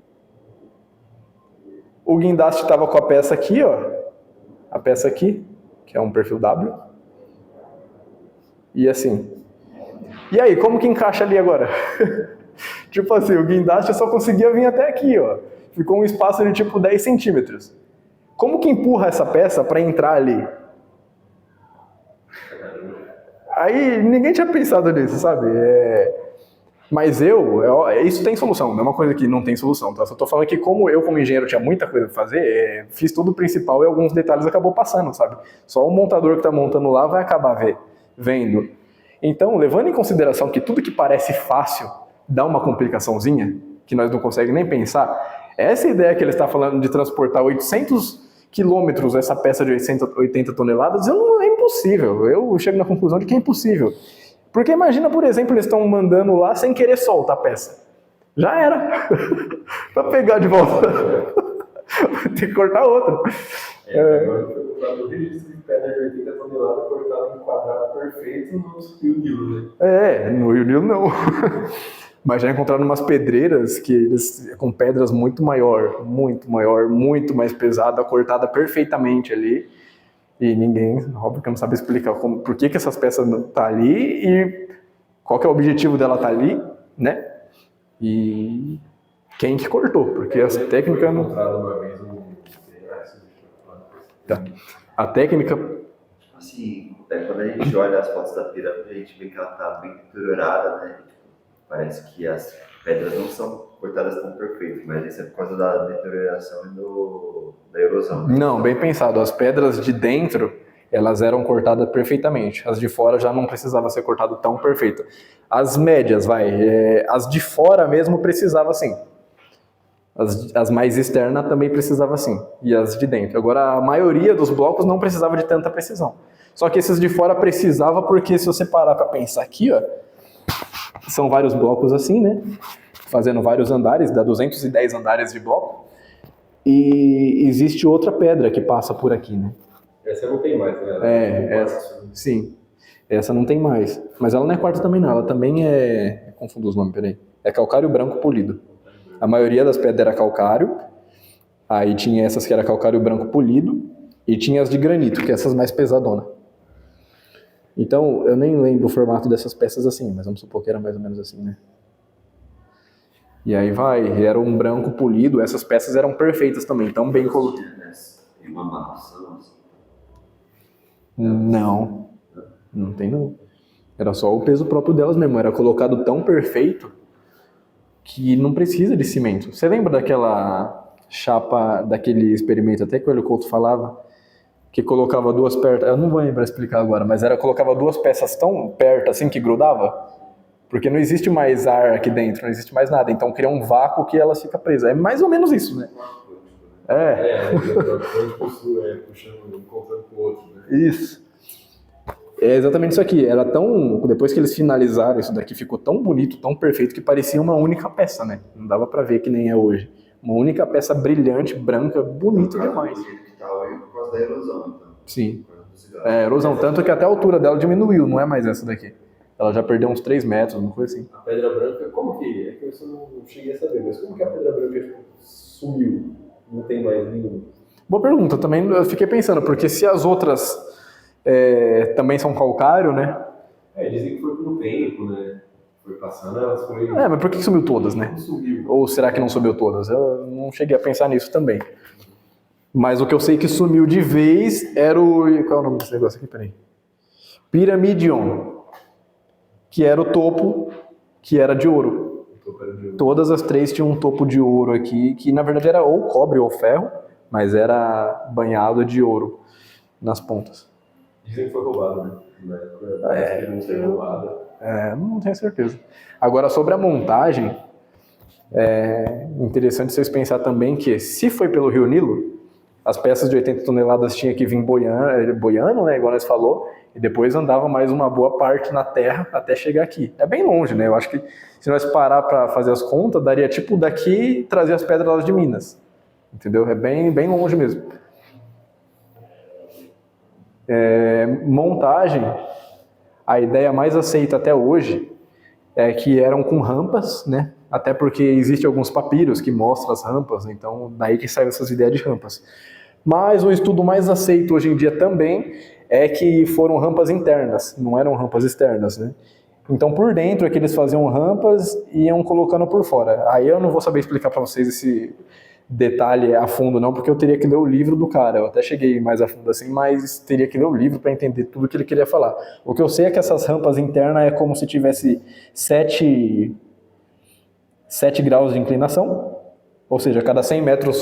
o guindaste estava com a peça aqui, ó. A peça aqui, que é um perfil W. E assim. E aí, como que encaixa ali agora? Tipo assim, o guindaste só conseguia vir até aqui, ó. Ficou um espaço de tipo 10 centímetros. Como que empurra essa peça para entrar ali? Aí ninguém tinha pensado nisso, sabe? Mas isso tem solução, não é uma coisa que não tem solução, tá? Só tô falando que como engenheiro tinha muita coisa pra fazer, fiz tudo o principal e alguns detalhes acabou passando, sabe? Só o montador que tá montando lá vai acabar vendo. Então, levando em consideração que tudo que parece fácil dá uma complicaçãozinha, que nós não conseguimos nem pensar, essa ideia que ele está falando de transportar 800 quilômetros essa peça de 80 toneladas, é impossível. Eu chego na conclusão de que é impossível. Porque imagina, por exemplo, eles estão mandando lá sem querer soltar a peça. Já era. Para pegar de volta. Vai ter que cortar outra. Agora o registro de pedra de 80 toneladas cortado em quadrado perfeito no Rio Nilo, né? No Rio Nilo não. Mas já encontraram umas pedreiras com pedras muito muito mais pesada, cortada perfeitamente ali. E ninguém, óbvio que não sabe explicar por que essas peças estão ali e qual que é o objetivo dela estar ali, né? E quem que cortou, porque as técnicas não... Tá. A técnica... Assim, quando a gente olha as fotos da pirâmide, a gente vê que ela está bem deteriorada, né? Parece que as pedras não são cortadas tão perfeitas, mas isso é por causa da deterioração e da erosão. Não, bem pensado. As pedras de dentro, elas eram cortadas perfeitamente. As de fora já não precisava ser cortado tão perfeito. As médias, as de fora mesmo precisava sim. As mais externas também precisava sim. E as de dentro. Agora, a maioria dos blocos não precisava de tanta precisão. Só que esses de fora precisava porque se você parar para pensar aqui, ó, são vários blocos assim, né? Fazendo vários andares, dá 210 andares de bloco. E existe outra pedra que passa por aqui, né? Essa não tem mais, né? Essa, sim. Essa não tem mais. Mas ela não é quartzo também não, ela também é... Confundo os nomes, peraí. É calcário branco polido. A maioria das pedras era calcário. Aí tinha essas que era calcário branco polido. E tinha as de granito, que é essas mais pesadonas. Então, eu nem lembro o formato dessas peças assim, mas vamos supor que era mais ou menos assim, né? E aí era um branco polido, essas peças eram perfeitas também, tão bem colocadas. Tem uma amarração assim? Não tem não. Era só o peso próprio delas mesmo, era colocado tão perfeito que não precisa de cimento. Você lembra daquela chapa, daquele experimento até que o Hélio Couto falava? Que colocava duas perto, eu não vou lembrar explicar agora, mas colocava duas peças tão perto assim que grudava, porque não existe mais ar aqui dentro, não existe mais nada, então cria um vácuo que elas ficam presas. É mais ou menos isso, né? Puxando, encontrando com o outro, né? Isso. É exatamente isso aqui. Depois que eles finalizaram isso daqui, ficou tão bonito, tão perfeito, que parecia uma única peça, né? Não dava pra ver que nem é hoje. Uma única peça brilhante, branca, bonito demais. Por causa da erosão, então. Sim. Erosão, tanto que até a altura dela diminuiu, não é mais essa daqui. Ela já perdeu uns 3 metros, uma coisa assim. A pedra branca, como que é? Que eu não cheguei a saber, mas como que a pedra branca sumiu? Não tem mais nenhum? Boa pergunta, também eu fiquei pensando, porque se as outras também são calcário, né? Dizem que foi por um tempo, né? Foi passando, elas foram... Mas por que sumiu todas, né? Sumiu. Ou será que não sumiu todas? Eu não cheguei a pensar nisso também. Mas o que eu sei que sumiu de vez era o... Qual é o nome desse negócio aqui? Peraí. Pyramidion. Que era o topo, que era de ouro. Todas as 3 tinham um topo de ouro aqui, que na verdade era ou cobre ou ferro, mas era banhado de ouro nas pontas. Dizem que foi roubado, né? Na época, não foi roubado. Não tenho certeza. Agora, sobre a montagem, é interessante vocês pensar também que, se foi pelo Rio Nilo, as peças de 80 toneladas tinham que vir boiando, né, igual nós falou, e depois andava mais uma boa parte na terra até chegar aqui. É bem longe, né? Eu acho que se nós parar para fazer as contas, daria tipo daqui e trazer as pedras lá de Minas. Entendeu? É bem longe mesmo. Montagem, a ideia mais aceita até hoje é que eram com rampas, né? Até porque existem alguns papiros que mostram as rampas, então daí que saem essas ideias de rampas. Mas o estudo mais aceito hoje em dia também é que foram rampas internas, não eram rampas externas, né? Então, por dentro é que eles faziam rampas e iam colocando por fora. Aí eu não vou saber explicar para vocês esse detalhe a fundo não, porque eu teria que ler o livro do cara. Eu até cheguei mais a fundo assim, mas teria que ler o livro para entender tudo que ele queria falar. O que eu sei é que essas rampas internas é como se tivesse 7 graus de inclinação, ou seja, a cada 100 metros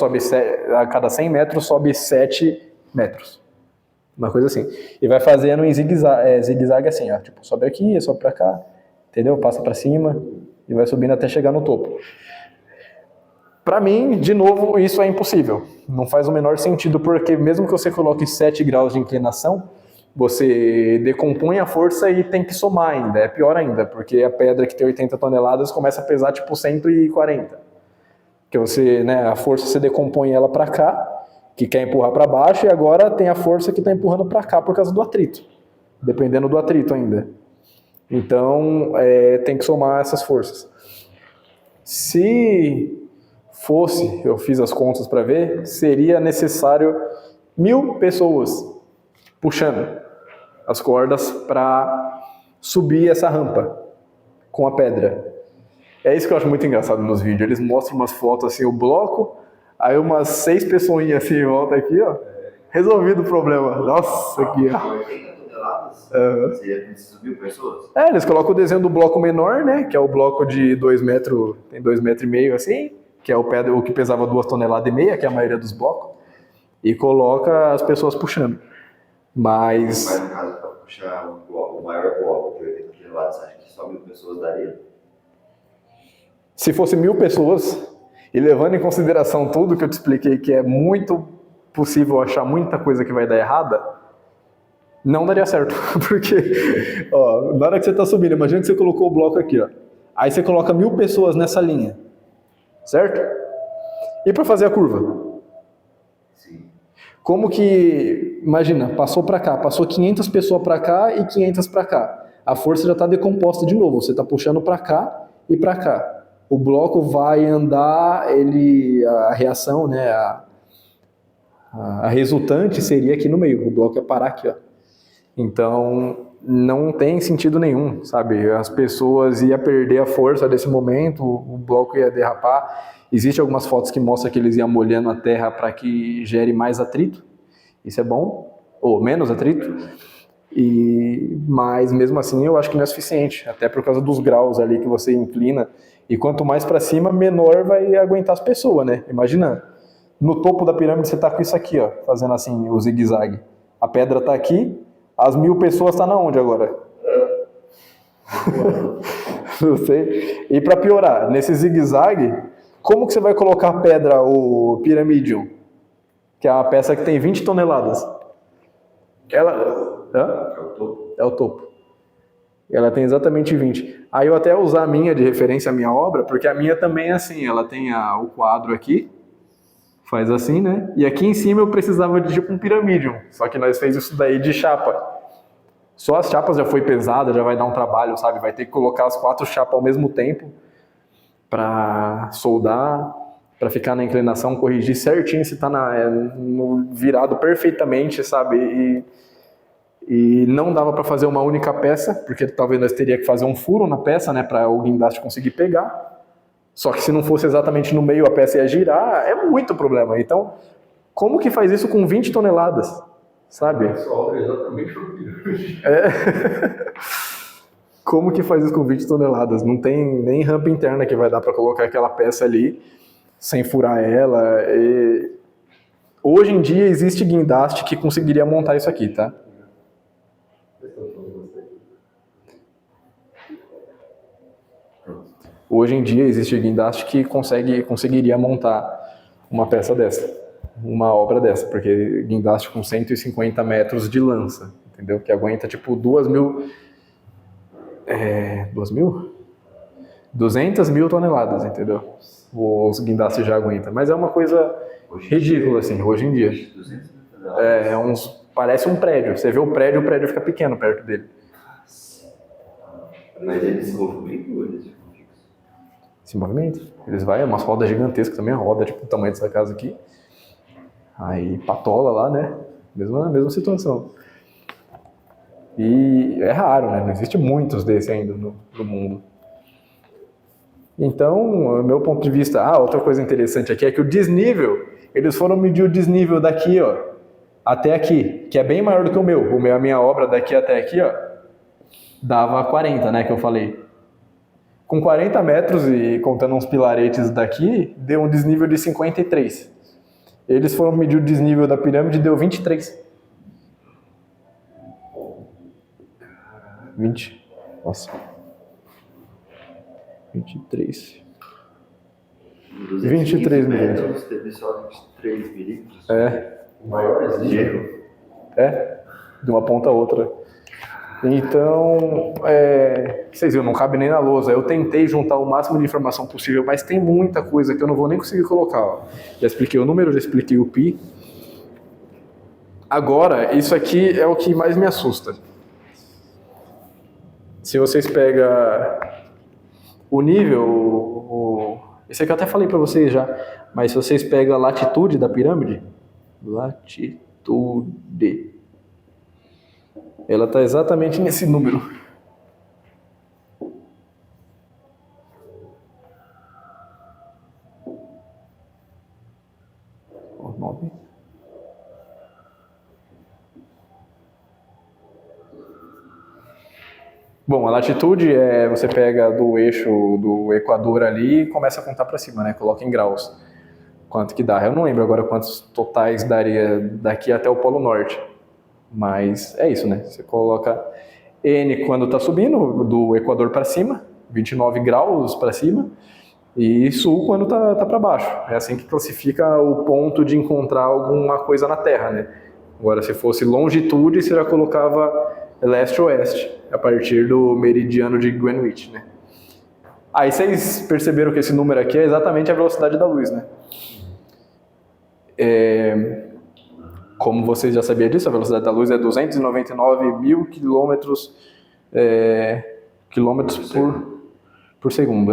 sobe 7 metros. Uma coisa assim. E vai fazendo em zigue-zague assim, ó. Tipo, sobe aqui, sobe pra cá, entendeu? Passa pra cima e vai subindo até chegar no topo. Pra mim, de novo, isso é impossível. Não faz o menor sentido, porque mesmo que você coloque 7 graus de inclinação, você decompõe a força e tem que somar ainda. É pior ainda, porque a pedra que tem 80 toneladas começa a pesar tipo 140. Porque você, né, a força você decompõe ela pra cá, que quer empurrar para baixo, e agora tem a força que está empurrando para cá por causa do atrito, dependendo do atrito ainda. Então, tem que somar essas forças. Se fosse, eu fiz as contas para ver, seria necessário 1.000 pessoas puxando as cordas para subir essa rampa com a pedra. É isso que eu acho muito engraçado nos vídeos. Eles mostram umas fotos assim, o bloco, aí umas 6 pessoinhas assim em volta aqui, ó. Resolvido o problema. Nossa, aqui, ó. 80 toneladas? Seria preciso 1.000 pessoas? Eles colocam o desenho do bloco menor, né? Que é o bloco de 2 metros, tem 2,5 metros assim, que é o que pesava 2,5 toneladas, que é a maioria dos blocos, e coloca as pessoas puxando. Mas no caso, para puxar o maior bloco de 80 toneladas, você acha que só 1.000 pessoas daria? Se fosse 1.000 pessoas, e levando em consideração tudo que eu te expliquei, que é muito possível achar muita coisa que vai dar errada, não daria certo. Porque, ó, na hora que você está subindo, imagina que você colocou o bloco aqui, ó. Aí você coloca 1.000 pessoas nessa linha, certo? E para fazer a curva? Sim. Como que, imagina, passou para cá, passou 500 pessoas para cá e 500 para cá. A força já está decomposta de novo, você está puxando para cá e para cá. O bloco vai andar, a reação, né, a resultante seria aqui no meio, o bloco ia parar aqui, ó. Então, não tem sentido nenhum, sabe? As pessoas iam perder a força desse momento, o bloco ia derrapar. Existem algumas fotos que mostram que eles iam molhando a terra para que gere mais atrito, isso é bom, ou menos atrito. Mas mesmo assim eu acho que não é suficiente, até por causa dos graus ali que você inclina, e quanto mais para cima, menor vai aguentar as pessoas, né? Imagina, no topo da pirâmide você tá com isso aqui, ó, fazendo assim o zigue-zague. A pedra tá aqui, as 1.000 pessoas tá na onde agora? Não sei. E para piorar, nesse zigue-zague, como que você vai colocar a pedra, o Pyramidion, que é uma peça que tem 20 toneladas? Ela... Hã? É o topo. É o topo. Ela tem exatamente 20. Aí eu até usar a minha de referência, a minha obra, porque a minha também é assim, ela tem o quadro aqui, faz assim, né? E aqui em cima eu precisava de tipo um Pyramidion, só que nós fez isso daí de chapa. Só as chapas já foi pesada, já vai dar um trabalho, sabe? Vai ter que colocar as 4 chapas ao mesmo tempo para soldar, para ficar na inclinação, corrigir certinho se tá no virado perfeitamente, sabe? E não dava para fazer uma única peça, porque talvez nós teria que fazer um furo na peça, né, para o guindaste conseguir pegar. Só que se não fosse exatamente no meio a peça ia girar, é muito problema. Então, como que faz isso com 20 toneladas, sabe? Exatamente o pirâmide. Como que faz isso com 20 toneladas? Não tem nem rampa interna que vai dar para colocar aquela peça ali sem furar ela. Hoje em dia existe guindaste que conseguiria montar isso aqui, tá? Hoje em dia existe guindaste que conseguiria montar uma peça dessa, uma obra dessa, porque guindaste com 150 metros de lança, entendeu? Que aguenta tipo 200.000 toneladas, entendeu? Os guindastes já aguentam, mas é uma coisa ridícula assim, hoje em dia. 200 toneladas. Parece um prédio, você vê o prédio fica pequeno perto dele. Mas eles se movimentam ou eles ficam fixos? Se movimenta. Eles vai, umas rodas gigantescas também, a roda tipo o tamanho dessa casa aqui. Aí patola lá, né? Mesma situação. E é raro, né? Não existe muitos desses ainda no mundo. Então, do meu ponto de vista, outra coisa interessante aqui é que o desnível, eles foram medir o desnível daqui, ó, até aqui, que é bem maior do que o meu. A minha obra daqui até aqui, ó, dava 40, né, que eu falei. Com 40 metros e contando uns pilaretes daqui, deu um desnível de 53. Eles foram medir o desnível da pirâmide e deu 23. 20. Nossa. 23. 23 milímetros. Teve só 23 milímetros. O maior De erro. De uma ponta a outra. Então, vocês viram, não cabe nem na lousa. Eu tentei juntar o máximo de informação possível, mas tem muita coisa que eu não vou nem conseguir colocar. Ó. Já expliquei o número, já expliquei o pi. Agora, isso aqui é o que mais me assusta. Se vocês pegam o nível, esse aqui eu até falei para vocês já, mas se vocês pegam a latitude da pirâmide, latitude, ela está exatamente nesse número. O 9. Bom, a latitude você pega do eixo do Equador ali e começa a contar para cima, né? Coloca em graus. Quanto que dá? Eu não lembro agora quantos totais daria daqui até o Polo Norte. Mas é isso, né? Você coloca N quando está subindo, do Equador para cima, 29 graus para cima, e Sul quando tá para baixo. É assim que classifica o ponto de encontrar alguma coisa na Terra, né? Agora, se fosse longitude, você já colocava leste-oeste, a partir do meridiano de Greenwich, né? Aí vocês perceberam que esse número aqui é exatamente a velocidade da luz, né? Como vocês já sabiam disso, a velocidade da luz é 299 mil quilômetros por segundo,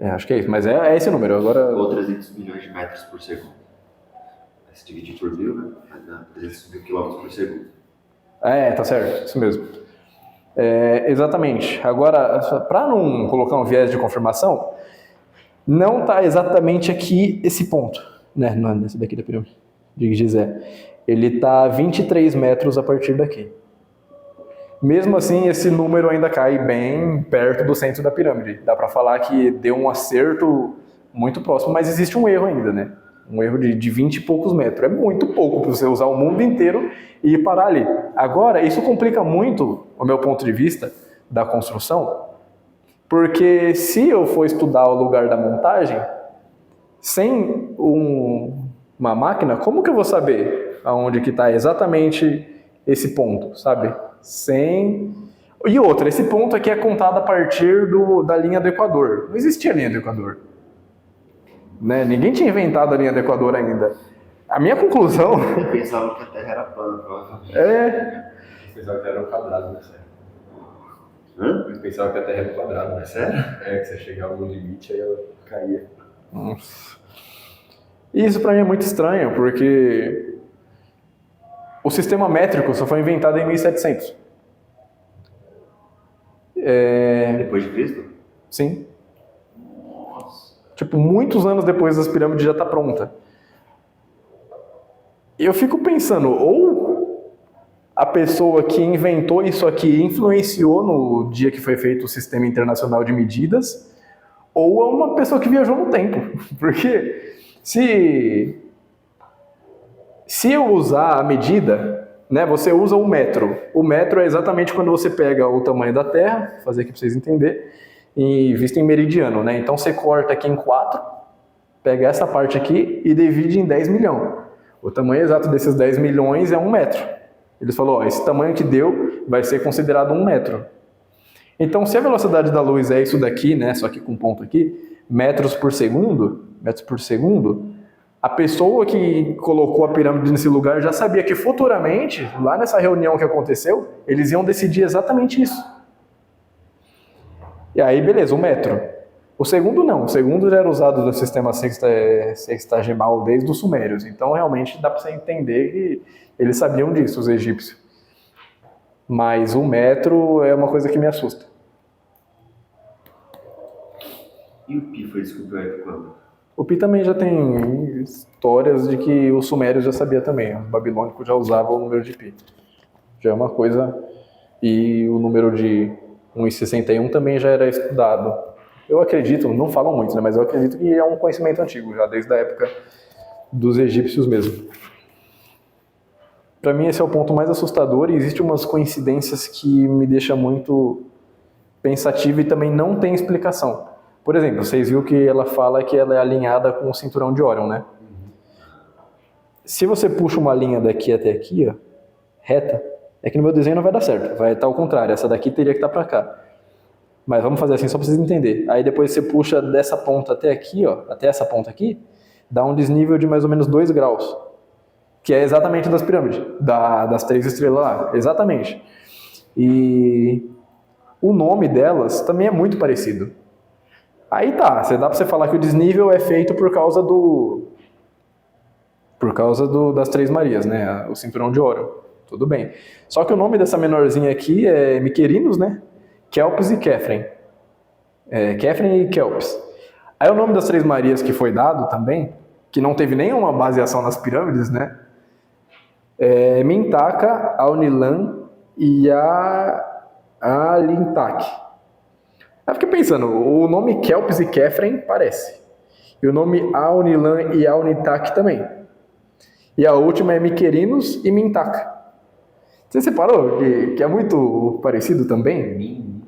acho que é isso, mas é esse o número. Agora... Ou 300 milhões de metros por segundo. Se dividir por mil, né? Vai dar 300 mil quilômetros por segundo. Tá certo, isso mesmo. Exatamente. Agora, para não colocar um viés de confirmação, não está exatamente aqui esse ponto, né? Não é nesse daqui da pirâmide de Gizé. Ele está a 23 metros a partir daqui. Mesmo assim, esse número ainda cai bem perto do centro da pirâmide. Dá para falar que deu um acerto muito próximo, mas existe um erro ainda, né? Um erro de 20 e poucos metros. É muito pouco para você usar o mundo inteiro e parar ali. Agora, isso complica muito o meu ponto de vista da construção, porque se eu for estudar o lugar da montagem, sem uma máquina, como que eu vou saber aonde que está exatamente esse ponto, sabe? E outra, esse ponto aqui é contado a partir da linha do Equador. Não existia linha do Equador. Né? Ninguém tinha inventado a linha do Equador ainda. A minha conclusão... Eu pensava que a Terra era plana, provavelmente. Eu pensava que era um quadrado, né? Eu pensava que a Terra era um quadrado, né? Sério? Que você chegava no limite, aí ela caía. Nossa. Isso pra mim é muito estranho, porque o sistema métrico só foi inventado em 1700. Depois de Cristo? Sim. Tipo, muitos anos depois das pirâmides já está pronta. Eu fico pensando, ou a pessoa que inventou isso aqui influenciou no dia que foi feito o Sistema Internacional de Medidas, ou é uma pessoa que viajou no tempo. Porque se eu usar a medida, né, você usa o metro. O metro é exatamente quando você pega o tamanho da Terra, vou fazer aqui para vocês entenderem, e visto em meridiano, né? Então você corta aqui em 4, pega essa parte aqui e divide em 10 milhões. O tamanho exato desses 10 milhões é 1 metro. Eles falaram, esse tamanho que deu vai ser considerado 1 metro. Então, se a velocidade da luz é isso daqui, né, só que com ponto aqui, metros por segundo, a pessoa que colocou a pirâmide nesse lugar já sabia que futuramente, lá nessa reunião que aconteceu, eles iam decidir exatamente isso. E aí, beleza, 1 metro. O segundo não, o segundo já era usado do sistema sexagesimal desde os sumérios. Então, realmente, dá para você entender que eles sabiam disso, os egípcios. Mas o metro é uma coisa que me assusta. E o Pi foi descoberto quando? O Pi também já tem histórias de que os sumérios já sabia também. Os babilônicos já usavam o número de Pi. Já é uma coisa... E o número de 1,61 também já era estudado. Eu acredito, não falam muito, né, mas eu acredito que é um conhecimento antigo, já desde a época dos egípcios mesmo. Para mim esse é o ponto mais assustador e existem umas coincidências que me deixam muito pensativo e também não tem explicação. Por exemplo, vocês viram que ela fala que ela é alinhada com o cinturão de Órion, né? Se você puxa uma linha daqui até aqui, ó, reta, é que no meu desenho não vai dar certo, vai estar ao contrário, essa daqui teria que estar para cá. Mas vamos fazer assim só para vocês entenderem. Aí depois você puxa dessa ponta até aqui, ó, até essa ponta aqui, dá um desnível de mais ou menos 2 graus. Que é exatamente das pirâmides, das 3 estrelas lá, exatamente. E o nome delas também é muito parecido. Aí tá, dá pra você falar que o desnível é feito por causa das Três Marias, né? O cinturão de Órion. Tudo bem. Só que o nome dessa menorzinha aqui é Miquerinos, né? Kelpis e Kefren. Kefren e Kelpis. Aí o nome das Três Marias que foi dado também, que não teve nenhuma baseação nas pirâmides, né? É Mintaka, Aunilan e Alintak. Aí eu fiquei pensando, o nome Kelpis e Kefren parece. E o nome Aunilan e Aunitak também. E a última é Miquerinos e Mintaka. Você separou que é muito parecido também?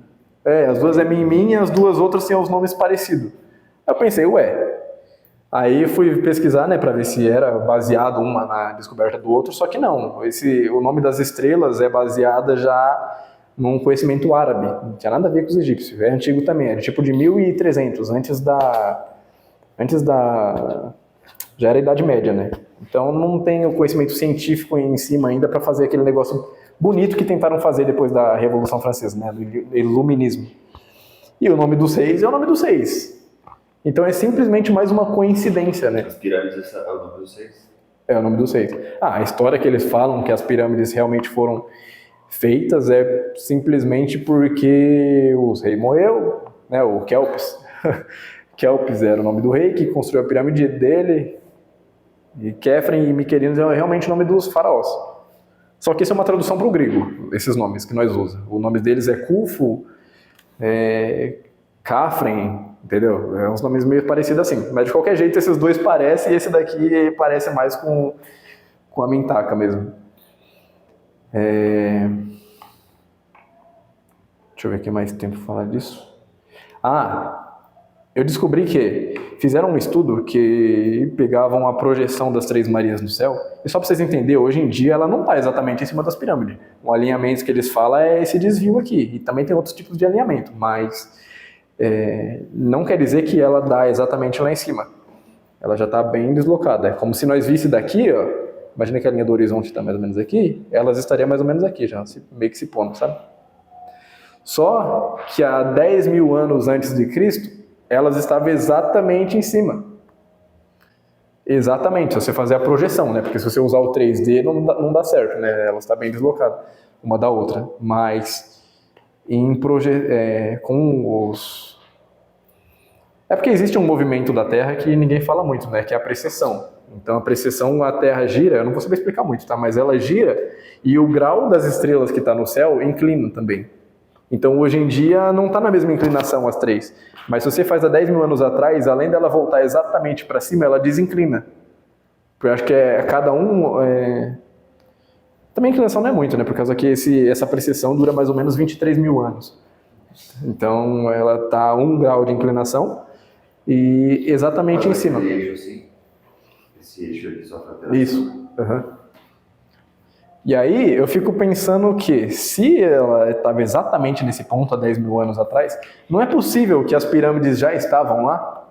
As duas é Min e as duas outras têm os nomes parecidos. Aí eu pensei, Aí fui pesquisar, né, para ver se era baseado uma na descoberta do outro, só que não. O nome das estrelas é baseada já num conhecimento árabe. Não tinha nada a ver com os egípcios. É antigo também, era tipo de 1300, antes da já era a Idade Média, né? Então não tem o conhecimento científico em cima ainda para fazer aquele negócio bonito que tentaram fazer depois da Revolução Francesa, né, do Iluminismo. E o nome dos reis é o nome dos reis. Então é simplesmente mais uma coincidência, né? As pirâmides é o nome dos reis? É o nome dos reis. A história que eles falam que as pirâmides realmente foram feitas é simplesmente porque os reis morreu, né? O Kelpis. Kelpis era o nome do rei que construiu a pirâmide dele. E Kefren e Miquerinos é realmente o nome dos faraós. Só que isso é uma tradução para o grego, esses nomes que nós usamos. O nome deles é Khufu, Khafren, entendeu? É uns nomes meio parecidos assim. Mas de qualquer jeito esses dois parecem e esse daqui parece mais com a Mintaka mesmo. Deixa eu ver aqui mais tempo para falar disso. Eu descobri que fizeram um estudo que pegavam a projeção das Três Marias no céu. E só para vocês entenderem, hoje em dia ela não está exatamente em cima das pirâmides. O alinhamento que eles falam é esse desvio aqui. E também tem outros tipos de alinhamento, mas não quer dizer que ela dá exatamente lá em cima. Ela já está bem deslocada. É como se nós visse daqui, ó. Imagina que a linha do horizonte está mais ou menos aqui. Elas estariam mais ou menos aqui já, meio que se pondo, sabe? Só que há 10 mil anos antes de Cristo, elas estavam exatamente em cima. Exatamente, se você fazer a projeção, né? Porque se você usar o 3D não dá certo, né? Ela está bem deslocada uma da outra. Mas com os... É porque existe um movimento da Terra que ninguém fala muito, né? Que é a precessão. Então a precessão, a Terra gira, eu não vou saber explicar muito, tá? Mas ela gira e o grau das estrelas que está no céu inclina também. Então, hoje em dia, não está na mesma inclinação as três. Mas se você faz há 10 mil anos atrás, além dela voltar exatamente para cima, ela desinclina. Porque eu acho que cada um... Também a inclinação não é muito, né? Por causa que essa precessão dura mais ou menos 23 mil anos. Então, ela está a 1 grau de inclinação e exatamente em cima. Esse eixo, assim? Esse eixo aqui só para Isso. E aí eu fico pensando que se ela estava exatamente nesse ponto há 10 mil anos atrás, não é possível que as pirâmides já estavam lá?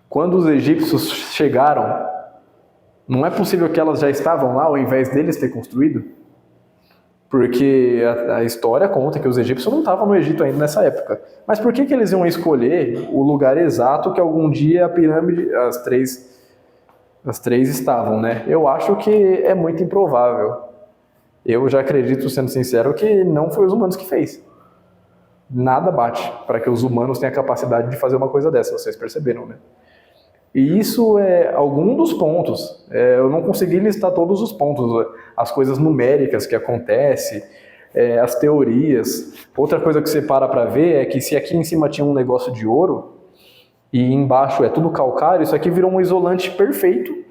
Quando os egípcios chegaram, não é possível que elas já estavam lá ao invés deles ter construído? Porque a história conta que os egípcios não estavam no Egito ainda nessa época. Mas por que eles iam escolher o lugar exato que algum dia a pirâmide, as três estavam, né? Eu acho que é muito improvável. Eu já acredito, sendo sincero, que não foi os humanos que fez. Nada bate para que os humanos tenham a capacidade de fazer uma coisa dessa, vocês perceberam, né? E isso é algum dos pontos. Eu não consegui listar todos os pontos, as coisas numéricas que acontecem, as teorias. Outra coisa que você para ver é que se aqui em cima tinha um negócio de ouro e embaixo é tudo calcário, isso aqui virou um isolante perfeito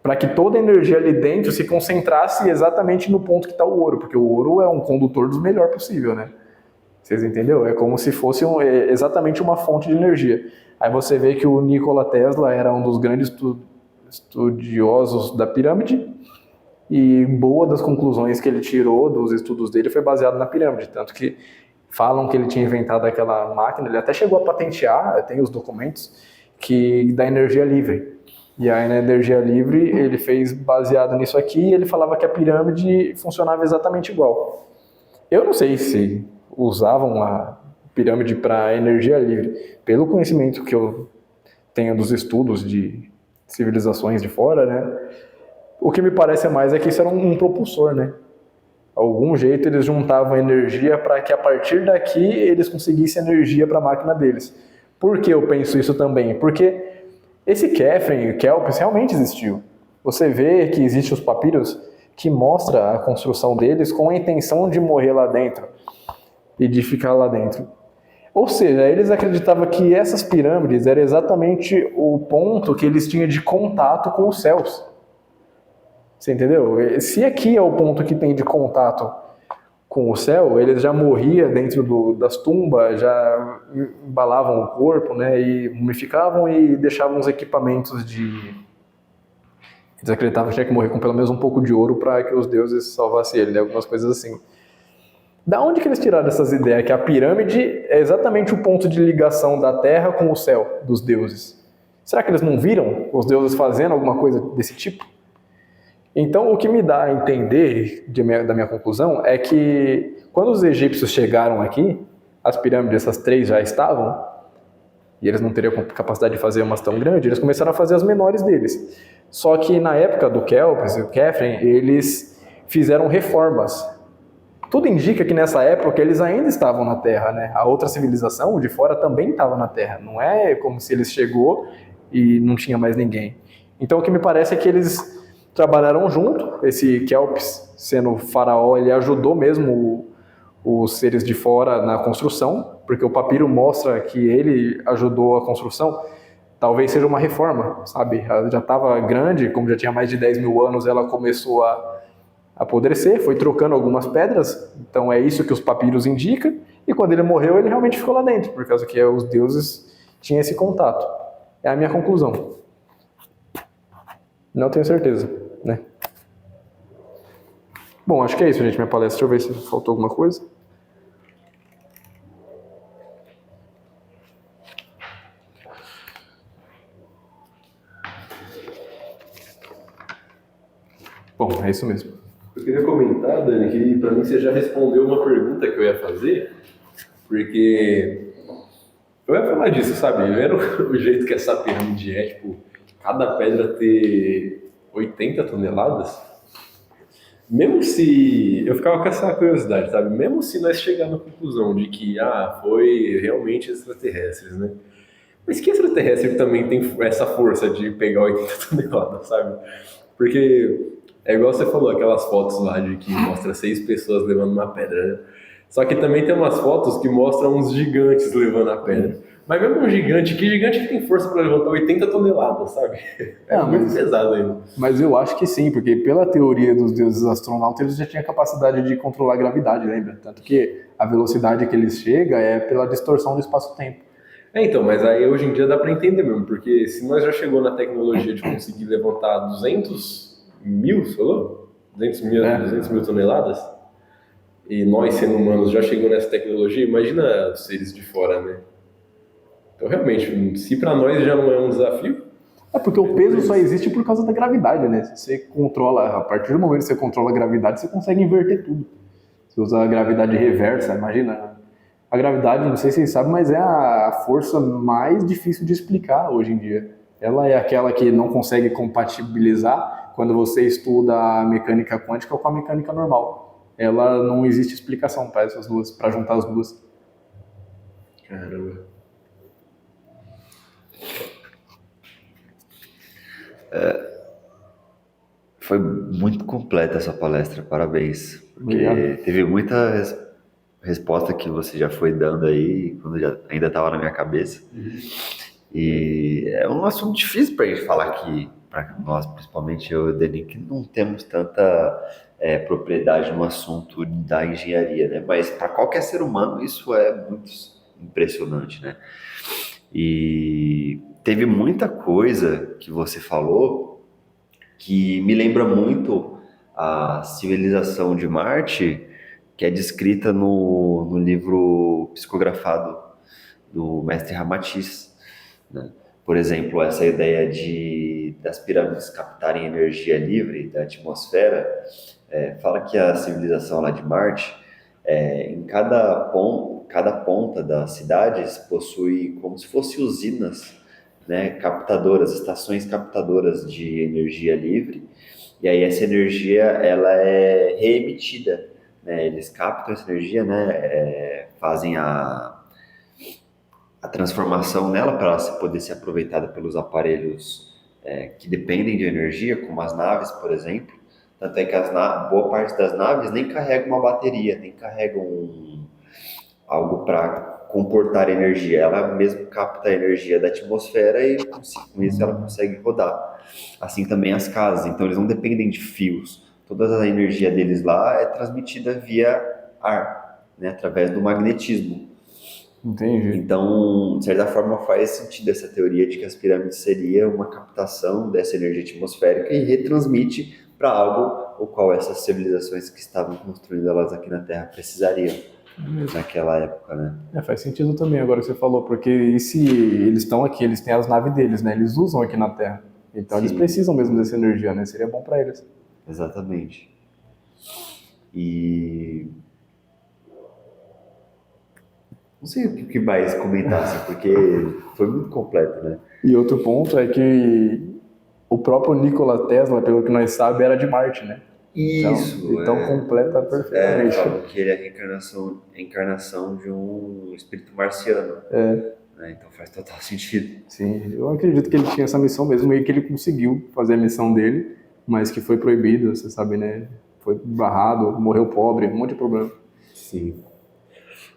para que toda a energia ali dentro se concentrasse exatamente no ponto que está o ouro, porque o ouro é um condutor dos melhor possível, né? Vocês entenderam? É como se fosse exatamente uma fonte de energia. Aí você vê que o Nikola Tesla era um dos grandes estudiosos da pirâmide e boa das conclusões que ele tirou dos estudos dele foi baseado na pirâmide, tanto que falam que ele tinha inventado aquela máquina, ele até chegou a patentear, tem os documentos, que dá energia livre. E aí na energia livre ele fez baseado nisso aqui e ele falava que a pirâmide funcionava exatamente igual. Eu não sei se usavam a pirâmide para energia livre. Pelo conhecimento que eu tenho dos estudos de civilizações de fora, né? O que me parece mais é que isso era um propulsor, né? Algum jeito eles juntavam energia para que a partir daqui eles conseguissem energia para a máquina deles. Por que eu penso isso também? Porque esse Kefren, o Kelps, realmente existiu. Você vê que existem os papiros que mostram a construção deles com a intenção de morrer lá dentro e de ficar lá dentro. Ou seja, eles acreditavam que essas pirâmides eram exatamente o ponto que eles tinham de contato com os céus. Você entendeu? Se aqui é o ponto que tem de contato com o céu, eles já morriam dentro das tumbas, já embalavam o corpo, né, e mumificavam e deixavam os equipamentos de... Eles acreditavam que tinha que morrer com pelo menos um pouco de ouro para que os deuses salvassem ele, né, algumas coisas assim. Da onde que eles tiraram essas ideias? Que a pirâmide é exatamente o ponto de ligação da terra com o céu, dos deuses. Será que eles não viram os deuses fazendo alguma coisa desse tipo? Então, o que me dá a entender da minha conclusão é que quando os egípcios chegaram aqui, as pirâmides, essas 3 já estavam, e eles não teriam capacidade de fazer umas tão grandes, eles começaram a fazer as menores deles. Só que na época do Kelps e o Kefren, eles fizeram reformas. Tudo indica que nessa época eles ainda estavam na Terra, né? A outra civilização de fora também estava na Terra. Não é como se eles chegou e não tinha mais ninguém. Então o que me parece é que eles trabalharam junto. Esse Kelps, sendo faraó, ele ajudou mesmo os seres de fora na construção, porque o papiro mostra que ele ajudou a construção. Talvez seja uma reforma, sabe? Ela já estava grande, como já tinha mais de 10 mil anos, ela começou a apodrecer, foi trocando algumas pedras, então é isso que os papiros indicam, e quando ele morreu, ele realmente ficou lá dentro, por causa que os deuses tinham esse contato. É a minha conclusão. Não tenho certeza, né? Bom, acho que é isso, gente, minha palestra. Deixa eu ver se faltou alguma coisa. Bom, é isso mesmo. Eu queria comentar, Dani, que pra mim você já respondeu uma pergunta que eu ia fazer, porque eu ia falar disso, sabe? Vendo o jeito que essa pirâmide é, tipo, cada pedra ter 80 toneladas, mesmo se... Eu ficava com essa curiosidade, sabe? Mesmo se nós chegarmos à conclusão de que, foi realmente extraterrestres, né? Mas que extraterrestre também tem essa força de pegar 80 toneladas, sabe? Porque... É igual você falou, aquelas fotos lá de que mostra 6 pessoas levando uma pedra, né? Só que também tem umas fotos que mostram uns gigantes levando a pedra. Mas mesmo um gigante, que gigante que tem força para levantar 80 toneladas, sabe? É muito pesado ainda. Mas eu acho que sim, porque pela teoria dos deuses astronautas, eles já tinham a capacidade de controlar a gravidade, lembra? Tanto que a velocidade que eles chegam é pela distorção do espaço-tempo. Então, mas aí hoje em dia dá para entender mesmo, porque se nós já chegou na tecnologia de conseguir levantar 200 mil, você falou? 200 mil toneladas? E nós, sendo humanos, já chegou nessa tecnologia, imagina os seres de fora, né? Então, realmente, se para nós já não é um desafio... É porque o peso só existe por causa da gravidade, né? Se você controla, a partir do momento que você controla a gravidade, você consegue inverter tudo. Você usa a gravidade reversa, imagina. A gravidade, não sei se vocês sabem, mas é a força mais difícil de explicar hoje em dia. ela é aquela que não consegue compatibilizar quando você estuda a mecânica quântica com a mecânica normal. Ela não existe explicação para essas duas, para juntar as duas. Caramba. Foi muito completa essa palestra, parabéns. Porque Obrigado. teve muita resposta que você já foi dando aí, quando ainda estava na minha cabeça. E é um assunto difícil para a gente falar aqui, para nós, principalmente eu e o Denis, que não temos tanta propriedade no assunto da engenharia, né? Mas para qualquer ser humano isso é muito impressionante, né? E teve muita coisa que você falou que me lembra muito a civilização de Marte, que é descrita no livro psicografado do mestre Ramatiz, né? Por exemplo, essa ideia das pirâmides captarem energia livre da atmosfera, fala que a civilização lá de Marte, em cada ponta das cidades possui como se fossem usinas, né, captadoras, estações captadoras de energia livre, e aí essa energia ela é reemitida, né, eles captam essa energia, né, fazem a transformação nela para poder ser aproveitada pelos aparelhos que dependem de energia, como as naves, por exemplo. Tanto é que boa parte das naves nem carregam uma bateria, nem carregam algo para comportar energia. Ela mesmo capta a energia da atmosfera e com isso ela consegue rodar. Assim também as casas, então eles não dependem de fios. Toda a energia deles lá é transmitida via ar, né, através do magnetismo. Entendi. Então, de certa forma, faz sentido essa teoria de que as pirâmides seria uma captação dessa energia atmosférica e retransmite para algo o qual essas civilizações que estavam construindo elas aqui na Terra precisariam naquela época, né? Faz sentido também agora que você falou, porque e se eles estão aqui, eles têm as naves deles, né? Eles usam aqui na Terra. Então eles Sim. precisam mesmo dessa energia, né? Seria bom para eles. Exatamente. E não sei o que mais comentar, assim, porque foi muito completo, né? E outro ponto é que o próprio Nikola Tesla, pelo que nós sabemos, era de Marte, né? Isso. Então completa perfeitamente. Falam que ele é a encarnação de um espírito marciano. Né? Então faz total sentido. Sim, eu acredito que ele tinha essa missão mesmo e que ele conseguiu fazer a missão dele, mas que foi proibido, você sabe, né? Foi barrado, morreu pobre, um monte de problema. Sim.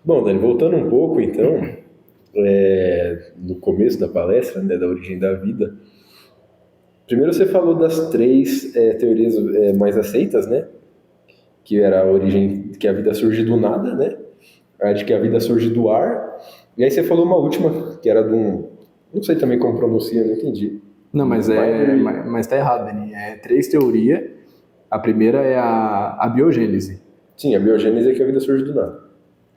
Bom, Dani, voltando um pouco, então, no começo da palestra, né, da origem da vida, primeiro você falou das três teorias mais aceitas, né? Que era a origem, que a vida surge do nada, né? A de que a vida surge do ar. E aí você falou uma última, que era de um... Não sei também como pronuncia, não entendi. Não, mas tá errado, Dani. É três teorias. A primeira é a biogênese. Sim, a biogênese é que a vida surge do nada.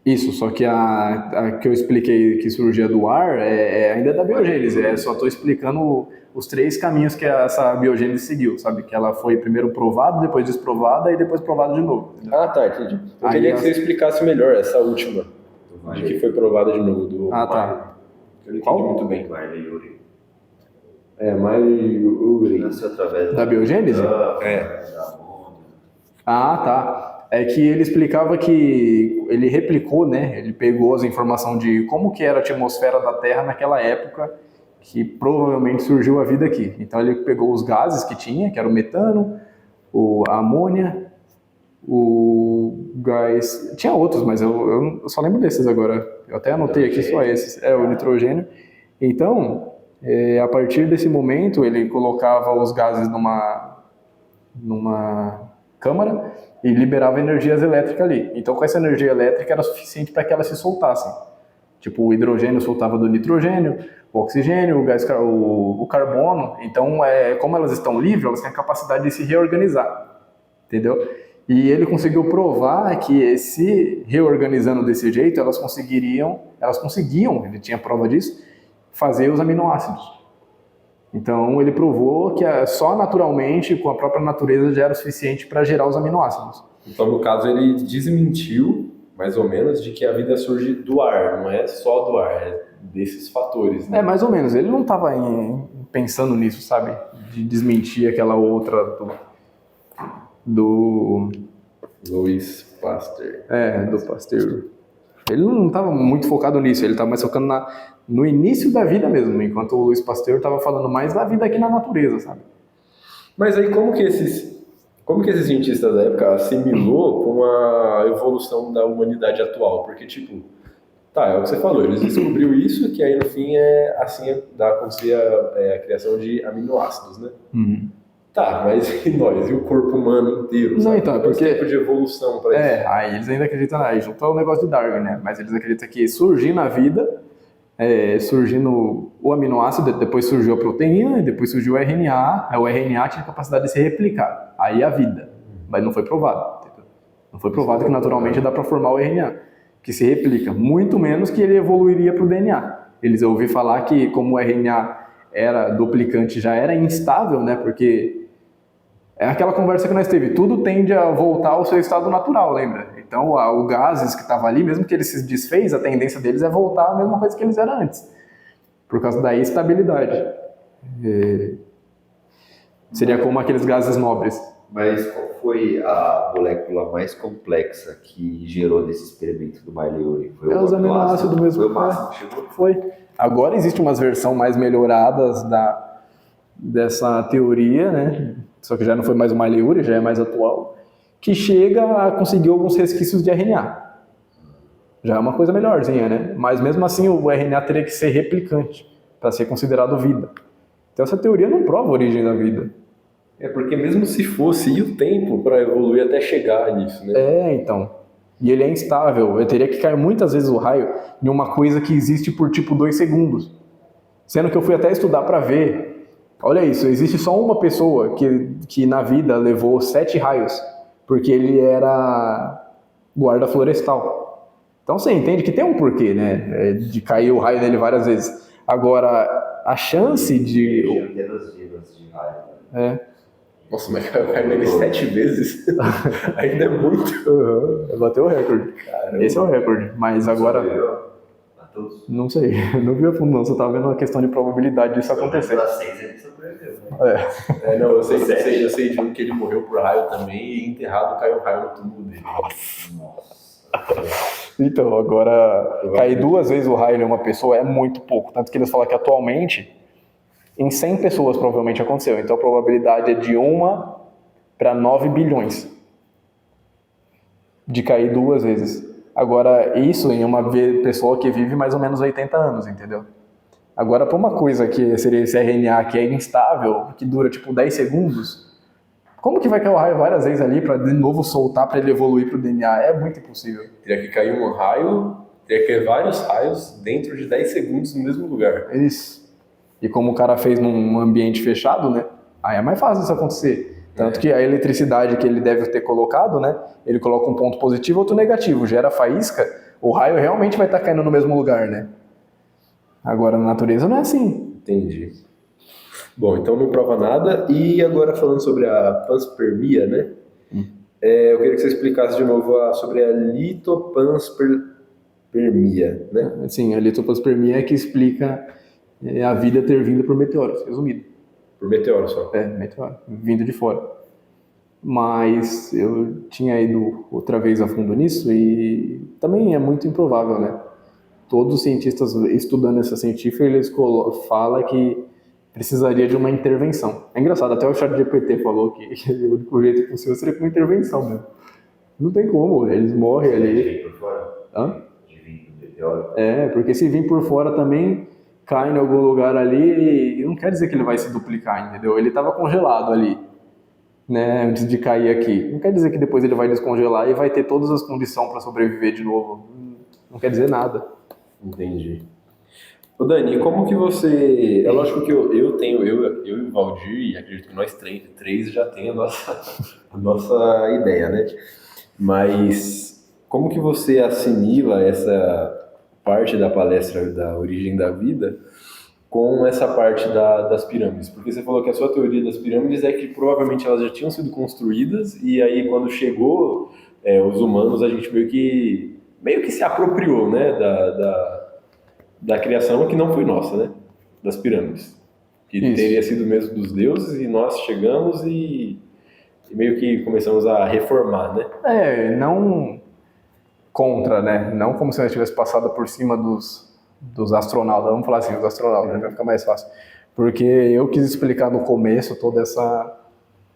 Isso, só que a que eu expliquei que surgia do ar ainda é da biogênese. Só estou explicando os três caminhos que essa biogênese seguiu, sabe? Que ela foi primeiro provada, depois desprovada e depois provada de novo. Entendeu? Ah, tá, entendi. Eu queria que você explicasse melhor essa última, de que foi provada de novo. Do tá. Eu não Qual? entendi muito bem. Marley Yuri. Marley Yuri. Nasceu através Da biogênese? da Ah, tá. É que ele explicava que ele replicou, né? Ele pegou as informações de como que era a atmosfera da Terra naquela época que provavelmente surgiu a vida aqui. Então ele pegou os gases que tinha, que era o metano, a amônia, o gás... Tinha outros, mas eu só lembro desses agora. Eu até anotei aqui só esses. O nitrogênio. Então, a partir desse momento, ele colocava os gases numa câmara e liberava energias elétricas ali. Então, com essa energia elétrica era suficiente para que elas se soltassem. Tipo, o hidrogênio soltava do nitrogênio, o oxigênio, o carbono. Então, como elas estão livres, elas têm a capacidade de se reorganizar. Entendeu? E ele conseguiu provar que se reorganizando desse jeito, elas conseguiam, ele tinha prova disso, fazer os aminoácidos. Então ele provou que só naturalmente, com a própria natureza, já era o suficiente para gerar os aminoácidos. Então, no caso, ele desmentiu, mais ou menos, de que a vida surge do ar, não é só do ar, é desses fatores, né? Mais ou menos. Ele não estava pensando nisso, sabe? De desmentir aquela outra do Louis Pasteur. do Pasteur. Ele não estava muito focado nisso, ele estava mais focando no início da vida mesmo, enquanto o Louis Pasteur estava falando mais da vida aqui na natureza, sabe? Mas aí como que esses cientistas da época assimilou com a evolução da humanidade atual? Porque, tipo, tá, é o que você falou, eles descobriu isso, que aí no fim dá a acontecer a criação de aminoácidos, né? Uhum. Tá, mas e nós? E o corpo humano inteiro? Não, Sabe? então, Quanto porque- tempo de evolução para isso? Aí eles ainda acreditam, aí junto ao negócio de Darwin, né? Mas eles acreditam que surgindo a vida, surgindo o aminoácido, depois surgiu a proteína, depois surgiu o RNA, aí o RNA tinha capacidade de se replicar, aí a vida, mas não foi provado, entendeu? Não foi provado que naturalmente dá para formar o RNA, que se replica, muito menos que ele evoluiria para o DNA. Eles ouviram falar que como o RNA era duplicante, já era instável, né? Porque é aquela conversa que nós teve, tudo tende a voltar ao seu estado natural, lembra? Então, o gases que estava ali, mesmo que ele se desfez, a tendência deles é voltar à mesma coisa que eles eram antes, por causa da estabilidade. Seria como aqueles gases nobres. Mas qual foi a molécula mais complexa que gerou nesse experimento do Maileuri? Foi Os aminoácidos mesmo. Foi o máximo que chegou? Foi. Agora existe umas versões mais melhoradas dessa teoria, né? Só que já não foi mais o Maileuri, já é mais atual, que chega a conseguir alguns resquícios de RNA. Já é uma coisa melhorzinha, né? Mas mesmo assim o RNA teria que ser replicante para ser considerado vida. Então essa teoria não prova a origem da vida. É porque mesmo se fosse, e o tempo para evoluir até chegar nisso, né? Então. E ele é instável. Eu teria que cair muitas vezes o raio em uma coisa que existe por tipo 2 segundos. Sendo que eu fui até estudar para ver. Olha isso, existe só uma pessoa que na vida levou 7 raios, porque ele era guarda florestal. Então você entende que tem um porquê, né? De cair o raio nele várias vezes. Agora, a chance de... Centenas de raios. Nossa, mas caiu nele 7 vezes. Ainda é muito. Bateu o recorde. Caramba. Esse é o recorde. Mas agora... A todos. Não sei, não vi a fundo não, só tava vendo a questão de probabilidade disso acontecer. Da 6 ele sobreviveu, né? Não, eu sei de um que ele morreu por raio também e enterrado caiu um raio no túmulo dele. Então, agora, cair 2 vezes o raio em uma pessoa é muito pouco, tanto que eles falam que atualmente, em 100 pessoas provavelmente aconteceu, então a probabilidade é de 1 para 9 bilhões de cair 2 vezes. Agora, isso em uma pessoa que vive mais ou menos 80 anos, entendeu? Agora, para uma coisa que seria esse RNA que é instável, que dura tipo 10 segundos, como que vai cair o raio várias vezes ali para de novo soltar para ele evoluir para o DNA? É muito impossível. Teria que cair um raio, teria que cair vários raios dentro de 10 segundos no mesmo lugar. Isso. E como o cara fez num ambiente fechado, né? Aí é mais fácil isso acontecer. Tanto que a eletricidade que ele deve ter colocado, né? Ele coloca um ponto positivo e outro negativo. Gera faísca, o raio realmente vai estar caindo no mesmo lugar, né? Agora, na natureza não é assim. Entendi. Bom, então não prova nada. E agora falando sobre a panspermia, né? Eu queria que você explicasse de novo sobre a litopanspermia, né? Sim, a litopanspermia é que explica a vida ter vindo por meteoros, resumido. Por meteoro só. Meteoro, vindo de fora. Mas eu tinha ido outra vez a fundo nisso e também é muito improvável, né? Todos os cientistas estudando essa científica, eles falam que precisaria de uma intervenção. É engraçado, até o ChatGPT falou que o único jeito possível seria com uma intervenção mesmo. Não tem como, eles morrem ali. De vir por fora? Hã? De vir do meteoro? Porque se vir por fora também cai em algum lugar ali, e não quer dizer que ele vai se duplicar, entendeu? Ele estava congelado ali, né, antes de cair aqui. Não quer dizer que depois ele vai descongelar e vai ter todas as condições para sobreviver de novo. Não quer dizer nada. Entendi. Ô Dani, como que você... É lógico que eu e o Valdir, e acredito que nós três já tem a nossa ideia, né? Mas como que você assimila essa parte da palestra da origem da vida com essa parte das pirâmides? Porque você falou que a sua teoria das pirâmides é que provavelmente elas já tinham sido construídas e aí quando chegou os humanos, a gente meio que se apropriou, né, da criação que não foi nossa, né, das pirâmides. que Isso. teria sido mesmo dos deuses, e nós chegamos e meio que começamos a reformar, né? Não contra, né? Não como se nós tivesse passado por cima dos astronautas, vamos falar assim, os astronautas, né? Vai ficar mais fácil. Porque eu quis explicar no começo toda essa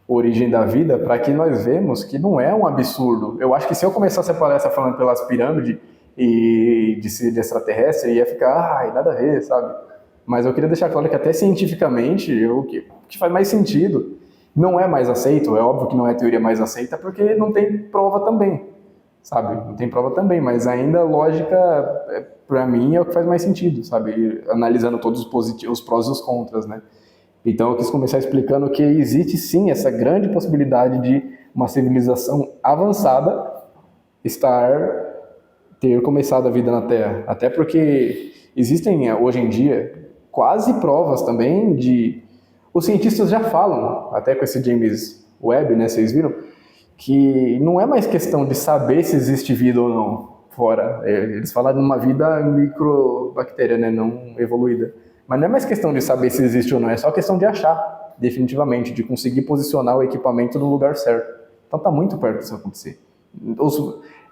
origem da vida para que nós vemos que não é um absurdo. Eu acho que se eu começasse a palestra falando pelas pirâmides e de ser extraterrestre, ia ficar, ai, nada a ver, sabe? Mas eu queria deixar claro que até cientificamente, o que faz mais sentido, não é mais aceito, é óbvio que não é a teoria mais aceita, porque não tem prova também, sabe? Não tem prova também, mas ainda a lógica, para mim, é o que faz mais sentido, sabe? Analisando todos os prós e os contras, né? Então eu quis começar explicando que existe sim essa grande possibilidade de uma civilização avançada ter começado a vida na Terra. Até porque existem hoje em dia quase provas também os cientistas já falam, até com esse James Webb, né, vocês viram, que não é mais questão de saber se existe vida ou não fora. Eles falaram de uma vida microbactéria, né, não evoluída. Mas não é mais questão de saber se existe ou não, é só questão de achar, definitivamente, de conseguir posicionar o equipamento no lugar certo. Então tá muito perto disso acontecer.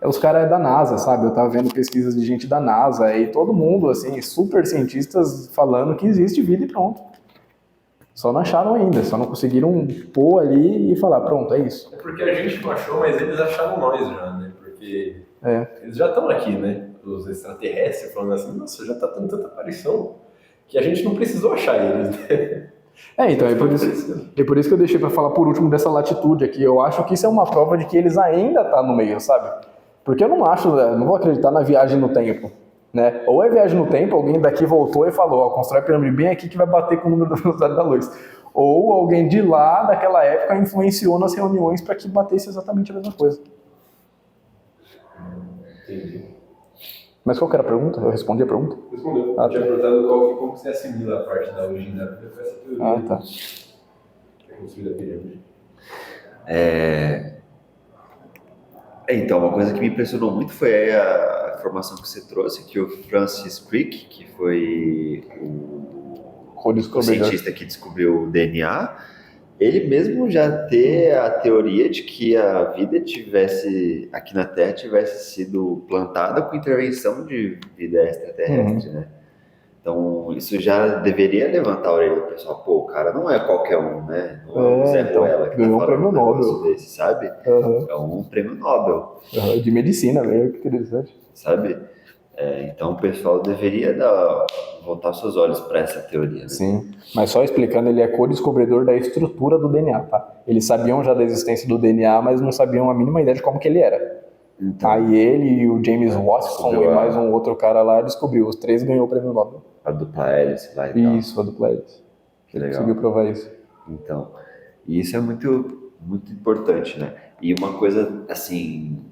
Os caras da NASA, sabe? Eu tava vendo pesquisas de gente da NASA e todo mundo, assim, super cientistas falando que existe vida e pronto. Só não acharam ainda, só não conseguiram pôr ali e falar, pronto, é isso. É porque a gente não achou, mas eles acharam nós já, né? Porque eles já estão aqui, né? Os extraterrestres falando assim, nossa, já tá tendo tanta aparição que a gente não precisou achar eles, né? Então, é por isso que eu deixei para falar por último dessa latitude aqui. Eu acho que isso é uma prova de que eles ainda estão no meio, sabe? Porque eu não vou acreditar na viagem no tempo, né? Ou é viagem no tempo, alguém daqui voltou e falou, ó, constrói a pirâmide bem aqui que vai bater com o número da velocidade da luz. Ou alguém de lá, daquela época, influenciou nas reuniões para que batesse exatamente a mesma coisa. Entendi. Mas qual que era a pergunta? Eu respondi a pergunta? Respondeu. Eu tinha perguntado como você assimila a parte da origem da vida com essa teoria. Tá. É construída a pirâmide. Então, uma coisa que me impressionou muito foi a informação que você trouxe, que o Francis Crick, que foi o cientista que descobriu o DNA, ele mesmo já tem a teoria de que a vida aqui na Terra tivesse sido plantada com intervenção de vida extraterrestre, né? Então, isso já deveria levantar a orelha do pessoal. Pô, o cara não é qualquer um, né? Não é um Zé Ruela que tá falando prêmio um negócio Nobel desse, sabe? É um prêmio Nobel. de medicina, velho, que interessante. Sabe? Então, o pessoal deveria voltar seus olhos para essa teoria, né? Sim, mas só explicando, ele é co-descobridor da estrutura do DNA, tá? Eles sabiam já da existência do DNA, mas não sabiam a mínima ideia de como que ele era. Então, Aí ele e o James Watson e mais um outro cara lá descobriu. Os três ganhou o prêmio Nobel. a dupla hélice lá e tal. Isso, a dupla hélice. Que legal. Conseguiu provar isso. Então, e isso é muito, muito importante, né? E uma coisa, assim...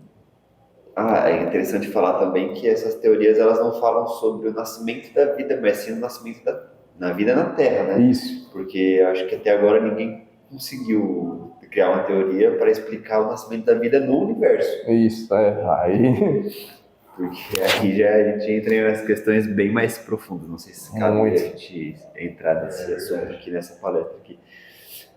é interessante falar também que essas teorias, elas não falam sobre o nascimento da vida, mas sim o nascimento na vida na Terra, né? Isso. Porque eu acho que até agora ninguém conseguiu criar uma teoria para explicar o nascimento da vida no universo. Isso, aí... Porque aí já a gente entra em umas questões bem mais profundas. Não sei se cabe a gente entrar nesse assunto aqui, nessa palestra aqui.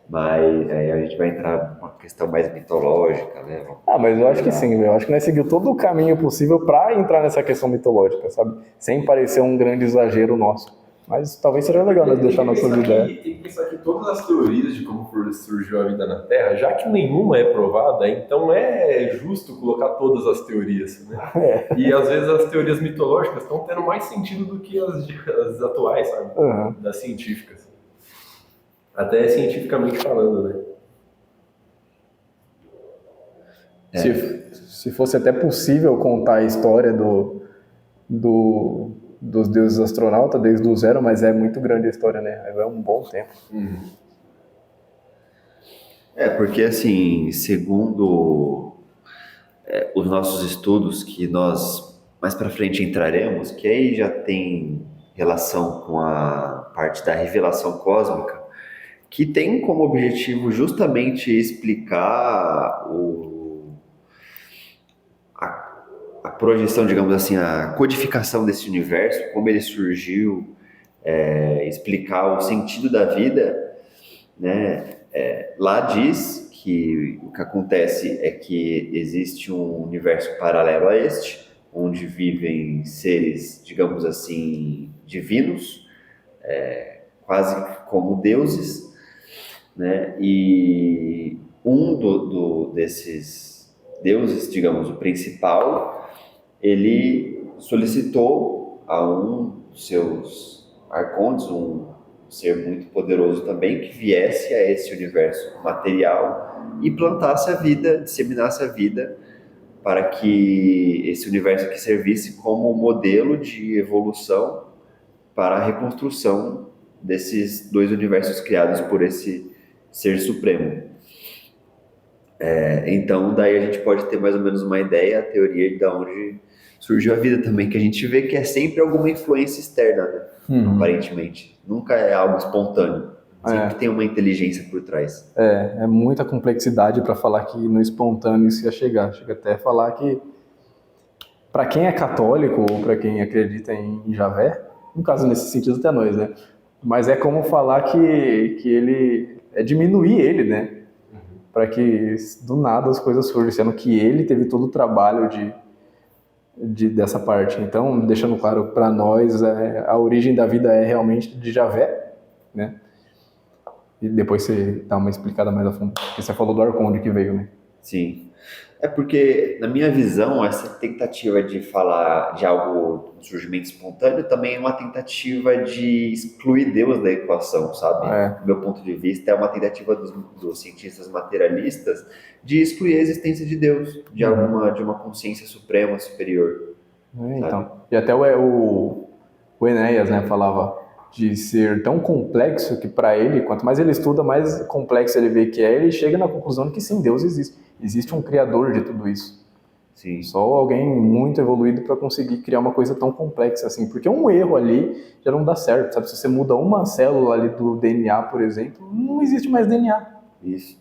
Mas aí a gente vai entrar numa questão mais mitológica, né? Mas eu acho que sim, eu acho que nós seguimos todo o caminho possível para entrar nessa questão mitológica, sabe? Sem parecer um grande exagero nosso. Mas talvez seja legal nós deixar nossas ideias. Tem que pensar que todas as teorias de como surgiu a vida na Terra, já que nenhuma é provada, então é justo colocar todas as teorias, né? E às vezes as teorias mitológicas estão tendo mais sentido do que as atuais, sabe? Das científicas. Até cientificamente falando, né? Se fosse até possível contar a história dos deuses astronautas desde o zero, mas é muito grande a história, né? É um bom tempo. Porque assim, segundo os nossos estudos, que nós mais para frente entraremos, que aí já tem relação com a parte da revelação cósmica, que tem como objetivo justamente explicar a projeção, digamos assim, a codificação desse universo, como ele surgiu, explicar o sentido da vida, né? Lá diz que o que acontece é que existe um universo paralelo a este, onde vivem seres, digamos assim, divinos, quase como deuses, né? E um desses deuses, digamos, o principal, ele solicitou a um dos seus arcontes, um ser muito poderoso também, que viesse a esse universo material e plantasse a vida, disseminasse a vida, para que esse universo aqui servisse como modelo de evolução para a reconstrução desses dois universos criados por esse ser supremo. Então, daí a gente pode ter mais ou menos uma ideia, a teoria de onde surgiu a vida também, que a gente vê que é sempre alguma influência externa, né? Aparentemente. Nunca é algo espontâneo. Sempre tem uma inteligência por trás. É muita complexidade para falar que no espontâneo isso ia chegar. Chega até a falar que, para quem é católico ou para quem acredita em Javé, no caso nesse sentido até nós, né? Mas é como falar que ele é diminuir ele, né? Para que do nada as coisas surjam, sendo que ele teve todo o trabalho dessa parte. Então, deixando claro para nós, a origem da vida é realmente de Javé, né? E depois você dá uma explicada mais a fundo, porque você falou do arconde que veio, né? Sim. É porque, na minha visão, essa tentativa de falar de algo, um surgimento espontâneo, também é uma tentativa de excluir Deus da equação, sabe? Do meu ponto de vista, é uma tentativa dos cientistas materialistas de excluir a existência de Deus, de uma consciência suprema, superior. Então. E até o Enéas, né, falava de ser tão complexo que para ele, quanto mais ele estuda, mais complexo ele vê que ele chega na conclusão de que sim, Deus existe. Existe um criador de tudo isso. Sim. Só alguém muito evoluído para conseguir criar uma coisa tão complexa assim. Porque um erro ali já não dá certo, sabe? Se você muda uma célula ali do DNA, por exemplo, não existe mais DNA. Isso.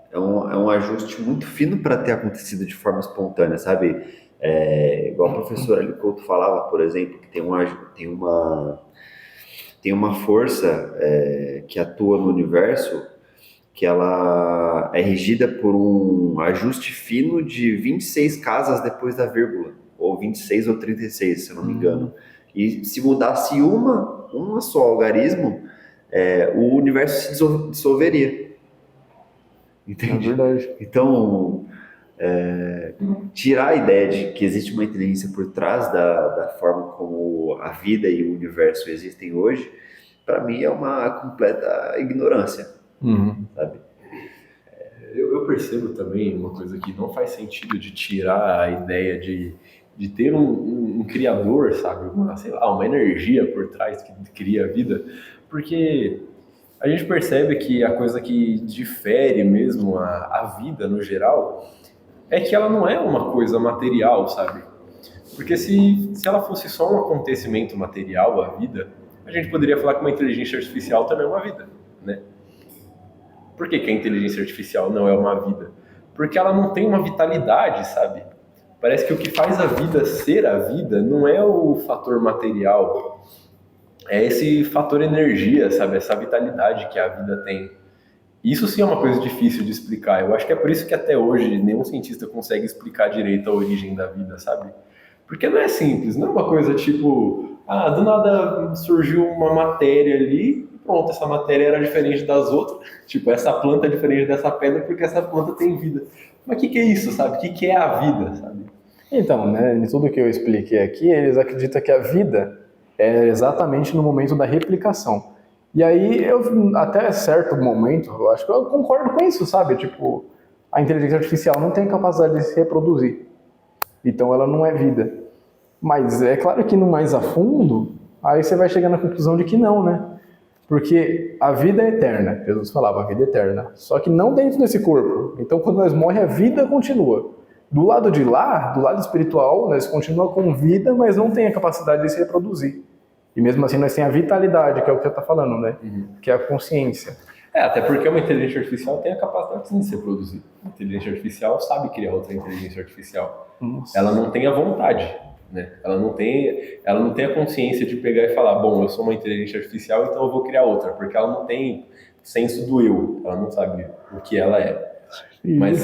É um ajuste muito fino para ter acontecido de forma espontânea, sabe? Igual a professora ali Couto falava, por exemplo, que tem uma força que atua no universo, que ela é regida por um ajuste fino de 26 casas depois da vírgula, ou 26 ou 36, se eu não me engano. E se mudasse uma só algarismo, o universo se dissolveria. Entende? É verdade. Então, tirar a ideia de que existe uma inteligência por trás da forma como a vida e o universo existem hoje, para mim é uma completa ignorância. Sabe? Eu percebo também uma coisa que não faz sentido de tirar a ideia de ter um criador, sabe? Uma energia por trás que cria a vida, porque a gente percebe que a coisa que difere mesmo a vida no geral é que ela não é uma coisa material, sabe? Porque se ela fosse só um acontecimento material, a vida, a gente poderia falar que uma inteligência artificial também é uma vida, né? Por que a inteligência artificial não é uma vida? Porque ela não tem uma vitalidade, sabe? Parece que o que faz a vida ser a vida não é o fator material, é esse fator energia, sabe? Essa vitalidade que a vida tem. Isso sim é uma coisa difícil de explicar. Eu acho que é por isso que até hoje nenhum cientista consegue explicar direito a origem da vida, sabe? Porque não é simples, não é uma coisa tipo, do nada surgiu uma matéria ali, pronto, essa matéria era diferente das outras, tipo, essa planta é diferente dessa pedra porque essa planta tem vida. Mas o que é isso, sabe? O que é a vida, sabe? Então, né, em tudo que eu expliquei aqui, eles acreditam que a vida é exatamente no momento da replicação. E aí, até certo momento, eu acho que eu concordo com isso, sabe? Tipo, a inteligência artificial não tem capacidade de se reproduzir. Então, ela não é vida. Mas é claro que no mais a fundo, aí você vai chegar na conclusão de que não, né? Porque a vida é eterna. Jesus falava, a vida é eterna. Só que não dentro desse corpo. Então, quando nós morremos, a vida continua. Do lado de lá, do lado espiritual, nós continuamos com vida, mas não tem a capacidade de se reproduzir. E mesmo assim nós temos a vitalidade, que é o que você está falando, né? Que é a consciência. Até porque uma inteligência artificial tem a capacidade sim, de se reproduzir. A inteligência artificial sabe criar outra inteligência artificial. Nossa. Ela não tem a vontade. né? Ela não tem a consciência de pegar e falar, bom, eu sou uma inteligência artificial, então eu vou criar outra, porque ela não tem senso do eu, ela não sabe o que ela é. Mas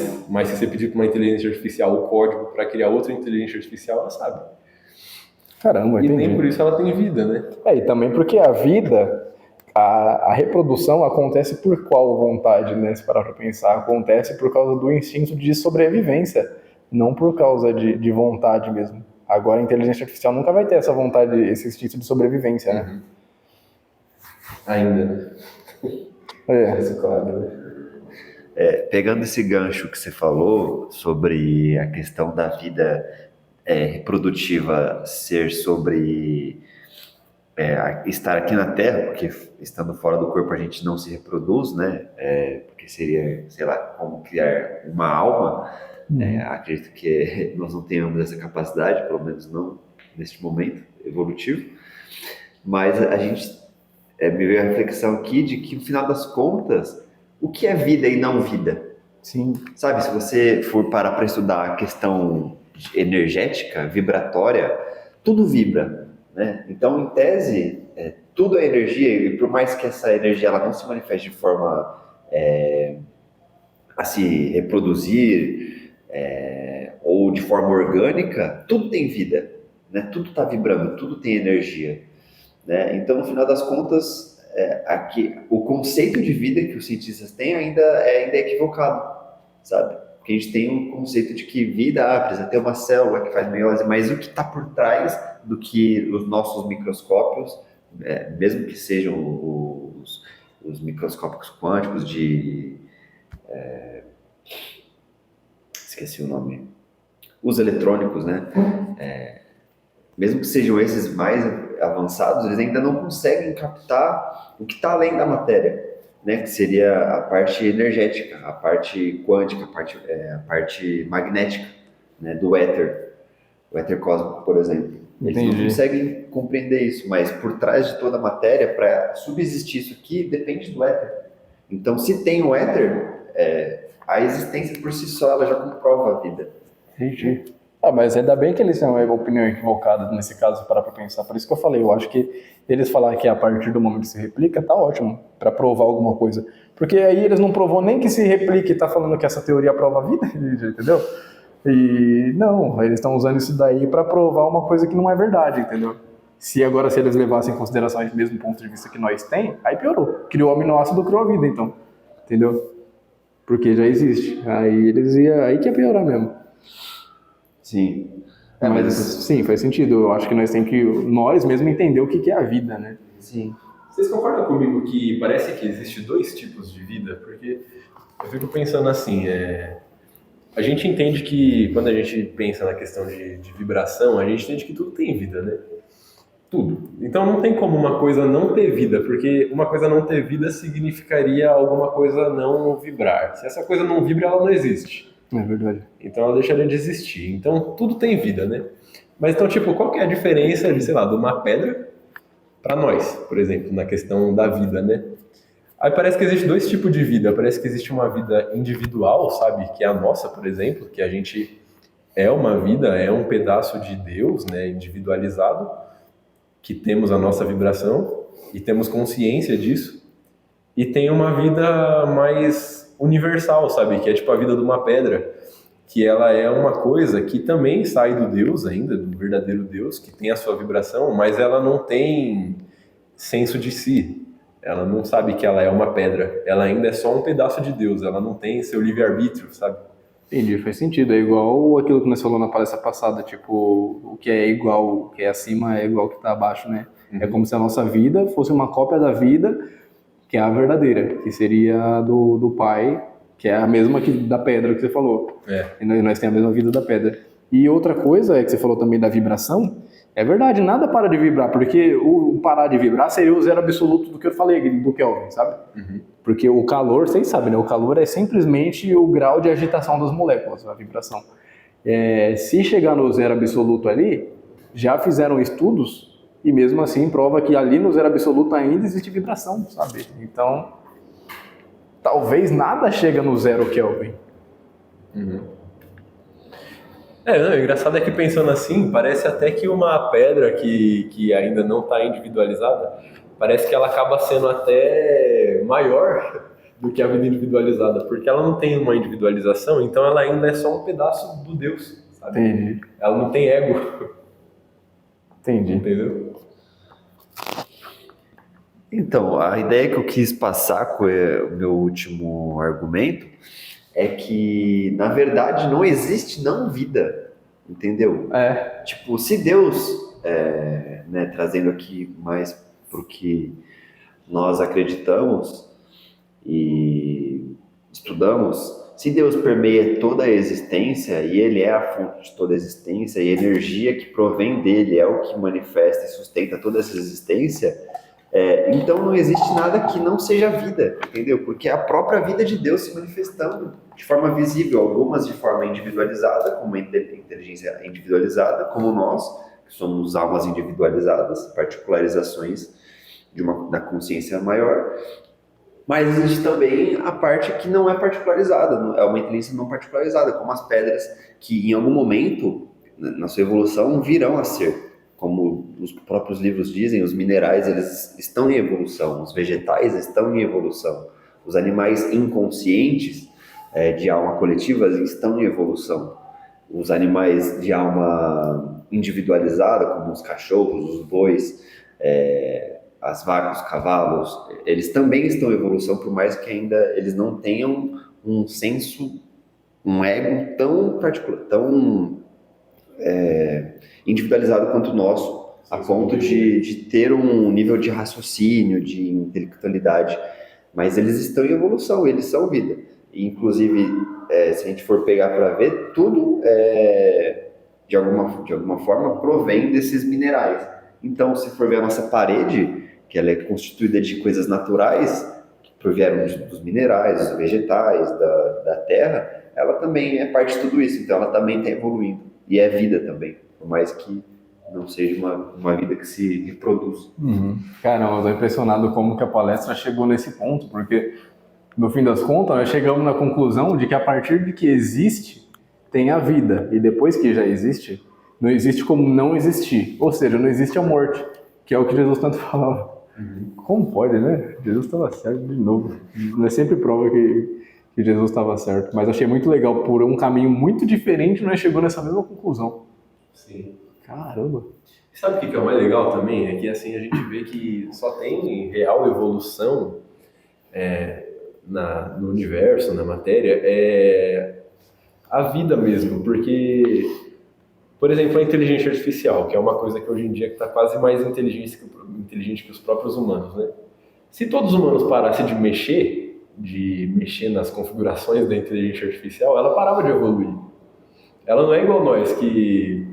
se você pedir para uma inteligência artificial o código para criar outra inteligência artificial, ela sabe. Caramba, E entendi. nem por isso ela tem vida, né? E também porque a vida, a reprodução acontece por qual vontade, né? Se parar pra pensar, acontece por causa do instinto de sobrevivência, não por causa de vontade mesmo. Agora a inteligência artificial nunca vai ter essa vontade, esse instinto de sobrevivência, né? Ainda, né? Isso, claro, né? Pegando esse gancho que você falou sobre a questão da vida reprodutiva ser sobre estar aqui na Terra, porque estando fora do corpo a gente não se reproduz, né? Porque seria, sei lá, como criar uma alma. Acredito que nós não tenhamos essa capacidade, pelo menos não neste momento evolutivo. Mas a gente me veio a reflexão aqui de que, no final das contas, o que é vida e não vida? Sim. Sabe, se você for parar para estudar a questão energética, vibratória, tudo vibra, né? Então, em tese, tudo é energia, e por mais que essa energia ela não se manifeste de forma a se reproduzir ou de forma orgânica, tudo tem vida, né? Tudo está vibrando, tudo tem energia, né? Então, no final das contas, aqui, o conceito de vida que os cientistas têm ainda é equivocado, sabe? Porque a gente tem um conceito de que vida precisa ter uma célula que faz meiose, mas o que está por trás do que os nossos microscópios, mesmo que sejam os microscópios quânticos esqueci o nome, os eletrônicos, né? Mesmo que sejam esses mais avançados, eles ainda não conseguem captar o que está além da matéria, né? Que seria a parte energética, a parte quântica, a parte magnética, né? Do éter, o éter cósmico, por exemplo. Eles não conseguem compreender isso, mas por trás de toda a matéria, para subsistir isso aqui, depende do éter. Então, se tem o éter, a existência por si só ela já comprova a vida. Entendi. Mas ainda bem que eles têm uma opinião equivocada nesse caso, para pensar. Por isso que eu falei, eu acho que eles falarem que a partir do momento que se replica, tá ótimo, para provar alguma coisa. Porque aí eles não provou nem que se replique e tá falando que essa teoria prova a vida, entendeu? E não, eles estão usando isso daí para provar uma coisa que não é verdade, entendeu? Se eles levassem em consideração esse mesmo ponto de vista que nós tem, aí piorou. Criou o aminoácido, criou a vida, então. Entendeu? Porque já existe. Aí que ia piorar mesmo. Sim. Mas sim, faz sentido. Eu acho que nós temos que, nós mesmo, entender o que é a vida, né? Sim. Vocês concordam comigo que parece que existe dois tipos de vida? Porque eu fico pensando assim, a gente entende que quando a gente pensa na questão de vibração, a gente entende que tudo tem vida, né? Tudo. Então não tem como uma coisa não ter vida, porque uma coisa não ter vida significaria alguma coisa não vibrar. Se essa coisa não vibra, ela não existe. É verdade. Então ela deixaria de existir. Então tudo tem vida, né? Mas então, tipo, qual que é a diferença de, sei lá, de uma pedra para nós, por exemplo, na questão da vida, né? Aí parece que existe dois tipos de vida. Parece que existe uma vida individual, sabe? Que é a nossa, por exemplo, que a gente é uma vida, é um pedaço de Deus, né? Individualizado, que temos a nossa vibração e temos consciência disso. E tem uma vida mais universal, sabe? Que é tipo a vida de uma pedra, que ela é uma coisa que também sai do Deus ainda, do verdadeiro Deus, que tem a sua vibração, mas ela não tem senso de si. Ela não sabe que ela é uma pedra. Ela ainda é só um pedaço de Deus. Ela não tem seu livre-arbítrio, sabe? Entendi, faz sentido. É igual aquilo que nós falamos na palestra passada, tipo, o que é igual, o que é acima é igual ao que está abaixo, né? É como se a nossa vida fosse uma cópia da vida, que é a verdadeira, que seria do Pai, que é a mesma da pedra que você falou. E nós temos a mesma vida da pedra. E outra coisa é que você falou também da vibração. É verdade, nada para de vibrar, porque o parar de vibrar seria o zero absoluto do que eu falei, do Kelvin, sabe? Porque o calor, vocês sabem, né? O calor é simplesmente o grau de agitação das moléculas, a vibração. Se chegar no zero absoluto ali, já fizeram estudos e mesmo assim prova que ali no zero absoluto ainda existe vibração, sabe? Então, talvez nada chega no zero Kelvin. Não, o engraçado é que pensando assim, parece até que uma pedra que ainda não está individualizada, parece que ela acaba sendo até maior do que a vida individualizada, porque ela não tem uma individualização, então ela ainda é só um pedaço do Deus, sabe? Entendi. Ela não tem ego, Entendi. entendeu? Então, a ideia que eu quis passar com o meu último argumento é que, na verdade, não existe não vida, entendeu? Tipo, se Deus, né, trazendo aqui mais para o que nós acreditamos e estudamos, se Deus permeia toda a existência e Ele é a fonte de toda a existência e a energia que provém dele é o que manifesta e sustenta toda essa existência, então não existe nada que não seja vida, entendeu? Porque é a própria vida de Deus se manifestando de forma visível, algumas de forma individualizada, como a inteligência individualizada, como nós, que somos almas individualizadas, particularizações da consciência maior, mas existe também a parte que não é particularizada, é uma inteligência não particularizada, como as pedras que em algum momento na sua evolução virão a ser. Como os próprios livros dizem, os minerais eles estão em evolução, os vegetais estão em evolução, os animais inconscientes de alma coletiva estão em evolução, os animais de alma individualizada, como os cachorros, os bois, as vacas, os cavalos, eles também estão em evolução, por mais que ainda eles não tenham um senso, um ego tão particular, tão individualizado quanto o nosso, a ponto de ter um nível de raciocínio, de intelectualidade, mas eles estão em evolução, eles são vida. E, inclusive, se a gente for pegar para ver, tudo de alguma forma provém desses minerais. Então, se for ver a nossa parede, que ela é constituída de coisas naturais, que provieram dos minerais, dos vegetais, da terra, ela também é parte de tudo isso, então ela também está evoluindo. E é vida também, por mais que não seja uma vida que se reproduz. Caramba, eu tô impressionado como que a palestra chegou nesse ponto, porque no fim das contas nós chegamos na conclusão de que a partir de que existe, tem a vida, e depois que já existe, não existe como não existir, ou seja, não existe a morte, que é o que Jesus tanto falava. Como pode, né? Jesus estava certo de novo, não é sempre prova que Jesus estava certo, mas achei muito legal, por um caminho muito diferente, nós chegamos nessa mesma conclusão. Sim. Caramba! Sabe o que é o mais legal também? É que assim, a gente vê que só tem real evolução no universo, na matéria, a vida mesmo, porque, por exemplo, a inteligência artificial, que é uma coisa que hoje em dia está quase mais inteligente que os próprios humanos, né? Se todos os humanos parassem de mexer nas configurações da inteligência artificial, ela parava de evoluir. Ela não é igual nós, que